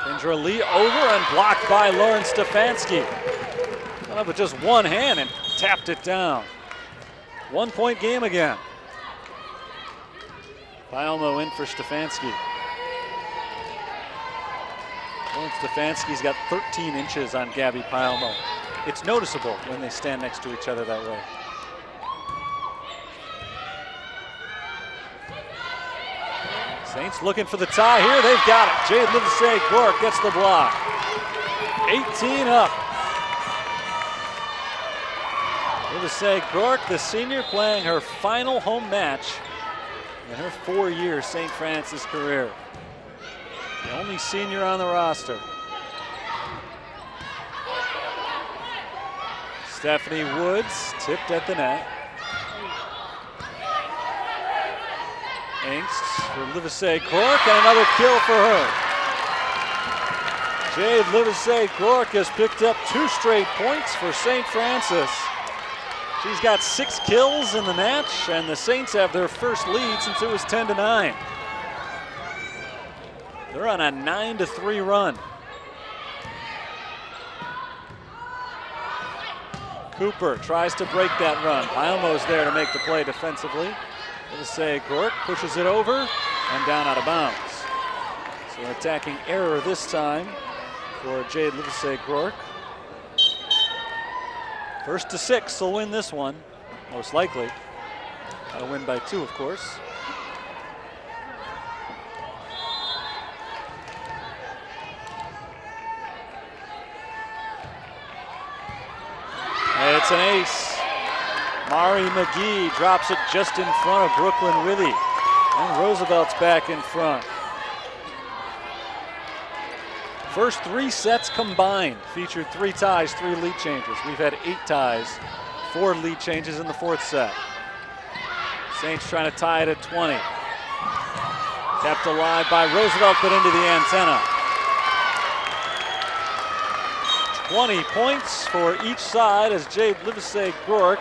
Kendra Lee over and blocked by Lauren Stefanski. Got up with just one hand and tapped it down. 1-point game again. Palmo in for Stefanski. Lauren Stefanski's got 13 inches on Gabby Palmo. It's noticeable when they stand next to each other that way. Saints looking for the tie here. They've got it. Jade Livesay-Gork gets the block. 18 up. Livesay-Gork, the senior, playing her final home match in her 4-year St. Francis career. The only senior on the roster. Stephanie Woods tipped at the net. Engst for Livesay-Gork, and another kill for her. Jade Livesay-Gork has picked up 2 straight points for St. Francis. She's got 6 kills in the match, and the Saints have their first lead since it was 10-9. They're on a 9-3 run. Cooper tries to break that run. Palmo's there to make the play defensively. Livesay-Gork pushes it over and down out of bounds. So an attacking error this time for Jade Livesay-Gork. First to 6 will win this one, most likely. Gotta win by 2, of course. It's an ace. Mari McGee drops it just in front of Brooklyn Withy. And Roosevelt's back in front. First 3 sets combined featured 3 ties, 3 lead changes. We've had 8 ties, 4 lead changes in the 4th set. Saints trying to tie it at 20. Kept alive by Roosevelt, but into the antenna. 20 points for each side as Jade Livesay-Gork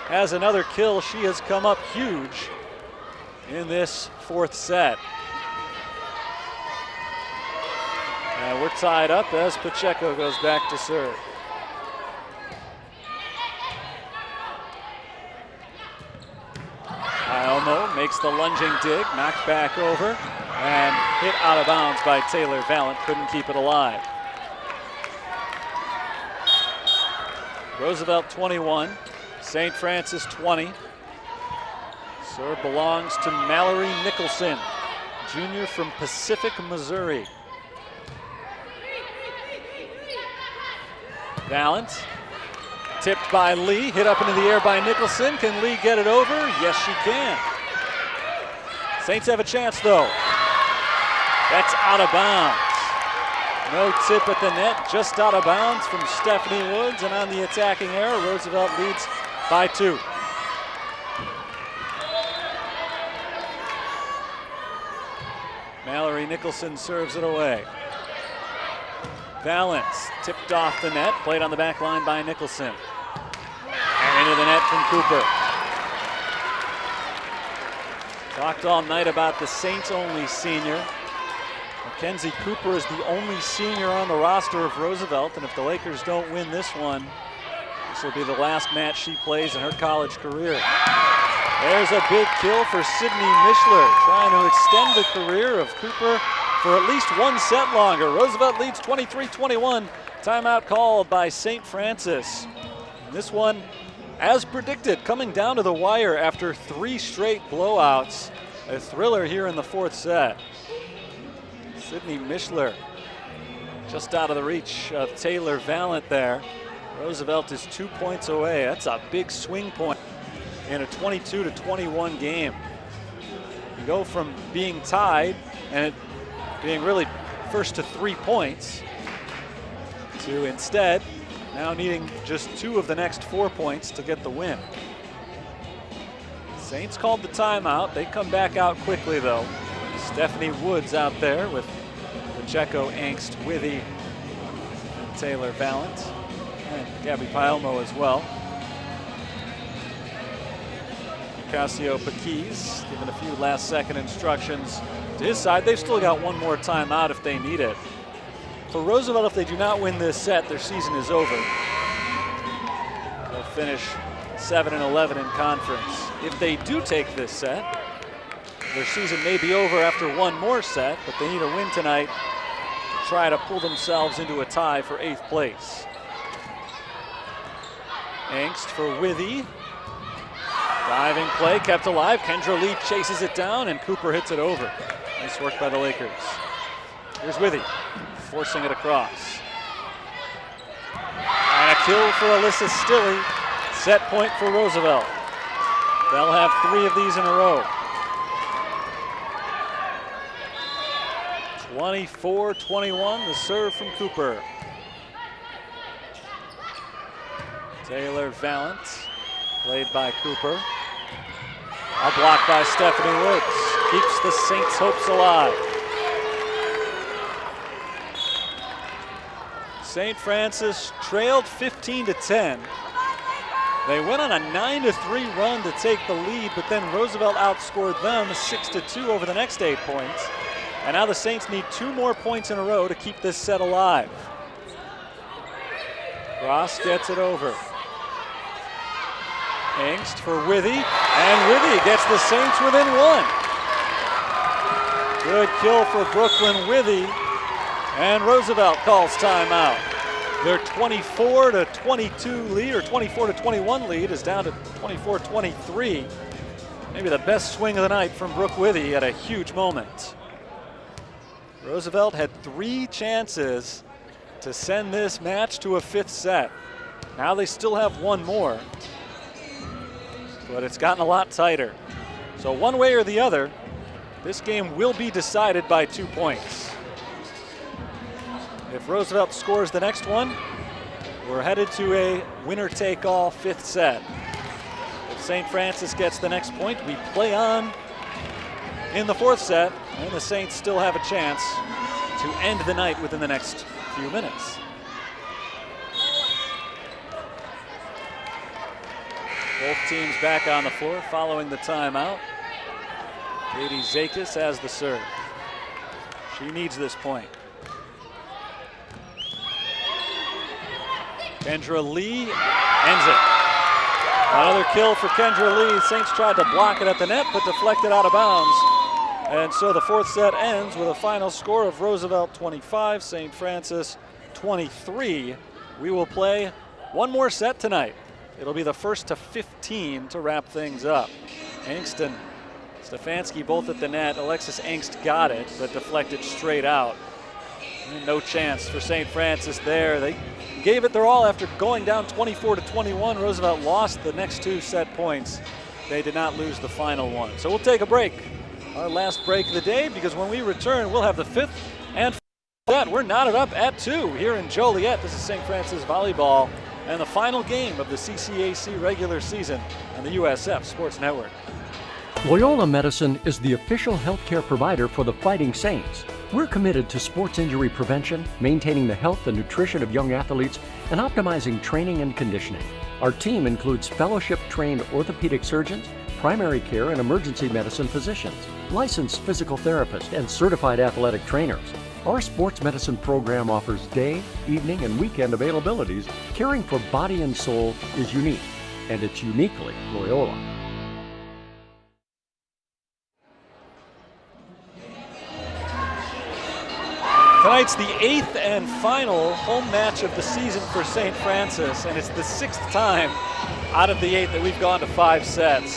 has another kill. She has come up huge in this 4th set. And we're tied up as Pacheco goes back to serve. Palmo makes the lunging dig, knocked back over, and hit out of bounds by Taylor Valent. Couldn't keep it alive. Roosevelt 21, St. Francis 20. Serve belongs to Mallory Nicholson, junior from Pacific, Missouri. Valent, tipped by Lee, hit up into the air by Nicholson. Can Lee get it over? Yes, she can. Saints have a chance though. That's out of bounds. No tip at the net, just out of bounds from Stephanie Woods, and on the attacking error, Roosevelt leads by 2. Mallory Nicholson serves it away. Valance tipped off the net, played on the back line by Nicholson. And into the net from Cooper. Talked all night about the Saints-only senior. Mackenzie Cooper is the only senior on the roster of Roosevelt, and if the Lakers don't win this one, this will be the last match she plays in her college career. There's a big kill for Sydney Mishler, trying to extend the career of Cooper for at least 1 set longer. Roosevelt leads 23-21. Timeout called by St. Francis. And this one, as predicted, coming down to the wire after 3 straight blowouts. A thriller here in the 4th set. Sydney Mishler just out of the reach of Taylor Vallant there. Roosevelt is 2 points away. That's a big swing point in a 22-21 game. You go from being tied and it being really first to 3 points to instead now needing just 2 of the next 4 points to get the win. Saints called the timeout. They come back out quickly though. Stephanie Woods out there with Pacheco, Angst, Withy, and Taylor Vallant, and Gabby Paelmo as well. Casio Paquis given a few last-second instructions to his side. They've still got 1 more timeout if they need it. For Roosevelt, if they do not win this set, their season is over. They'll finish 7-11 in conference. If they do take this set, their season may be over after 1 more set, but they need a win tonight to try to pull themselves into a tie for 8th place. Angst for Withy. Diving play kept alive. Kendra Lee chases it down and Cooper hits it over. Nice work by the Lakers. Here's Withy, forcing it across. And a kill for Alyssa Stilley. Set point for Roosevelt. They'll have 3 of these in a row. 24-21, the serve from Cooper. Taylor Vallant, played by Cooper. A block by Stephanie Woods. Keeps the Saints' hopes alive. St. Francis trailed 15-10. They went on a 9-3 run to take the lead, but then Roosevelt outscored them 6-2 over the next 8 points. And now the Saints need 2 more points in a row to keep this set alive. Ross gets it over. Angst for Withy, and Withy gets the Saints within 1. Good kill for Brooklyn Withy, and Roosevelt calls timeout. Their 24-22 lead, or 24-21 lead, is down to 24-23. Maybe the best swing of the night from Brooke Withy at a huge moment. Roosevelt had 3 chances to send this match to a 5th set. Now they still have 1 more, but it's gotten a lot tighter. So one way or the other, this game will be decided by 2 points. If Roosevelt scores the next one, we're headed to a winner-take-all 5th set. If St. Francis gets the next point, we play on in the 4th set, and the Saints still have a chance to end the night within the next few minutes. Both teams back on the floor following the timeout. Katie Zakis has the serve. She needs this point. Kendra Lee ends it. Another kill for Kendra Lee. Saints tried to block it at the net, but deflected out of bounds. And so the 4th set ends with a final score of Roosevelt 25, St. Francis 23. We will play 1 more set tonight. It'll be the first to 15 to wrap things up. Angst and Stefanski both at the net. Alexis Angst got it, but deflected straight out. No chance for St. Francis there. They gave it their all after going down 24-21. Roosevelt lost the next 2 set points. They did not lose the final one. So we'll take a break. our last break of the day, because when we return, we'll have the fifth and that we're knotted up at 2 here in Joliet. This is St. Francis volleyball and the final game of the CCAC regular season on the USF Sports Network. Loyola Medicine is the official healthcare provider for the Fighting Saints. We're committed to sports injury prevention, maintaining the health and nutrition of young athletes, and optimizing training and conditioning. Our team includes fellowship-trained orthopedic surgeons, primary care and emergency medicine physicians, licensed physical therapists, and certified athletic trainers. Our sports medicine program offers day, evening, and weekend availabilities. Caring for body and soul is unique, and it's uniquely Loyola. Tonight's the 8th and final home match of the season for St. Francis, and it's the 6th time out of the 8 that we've gone to 5 sets.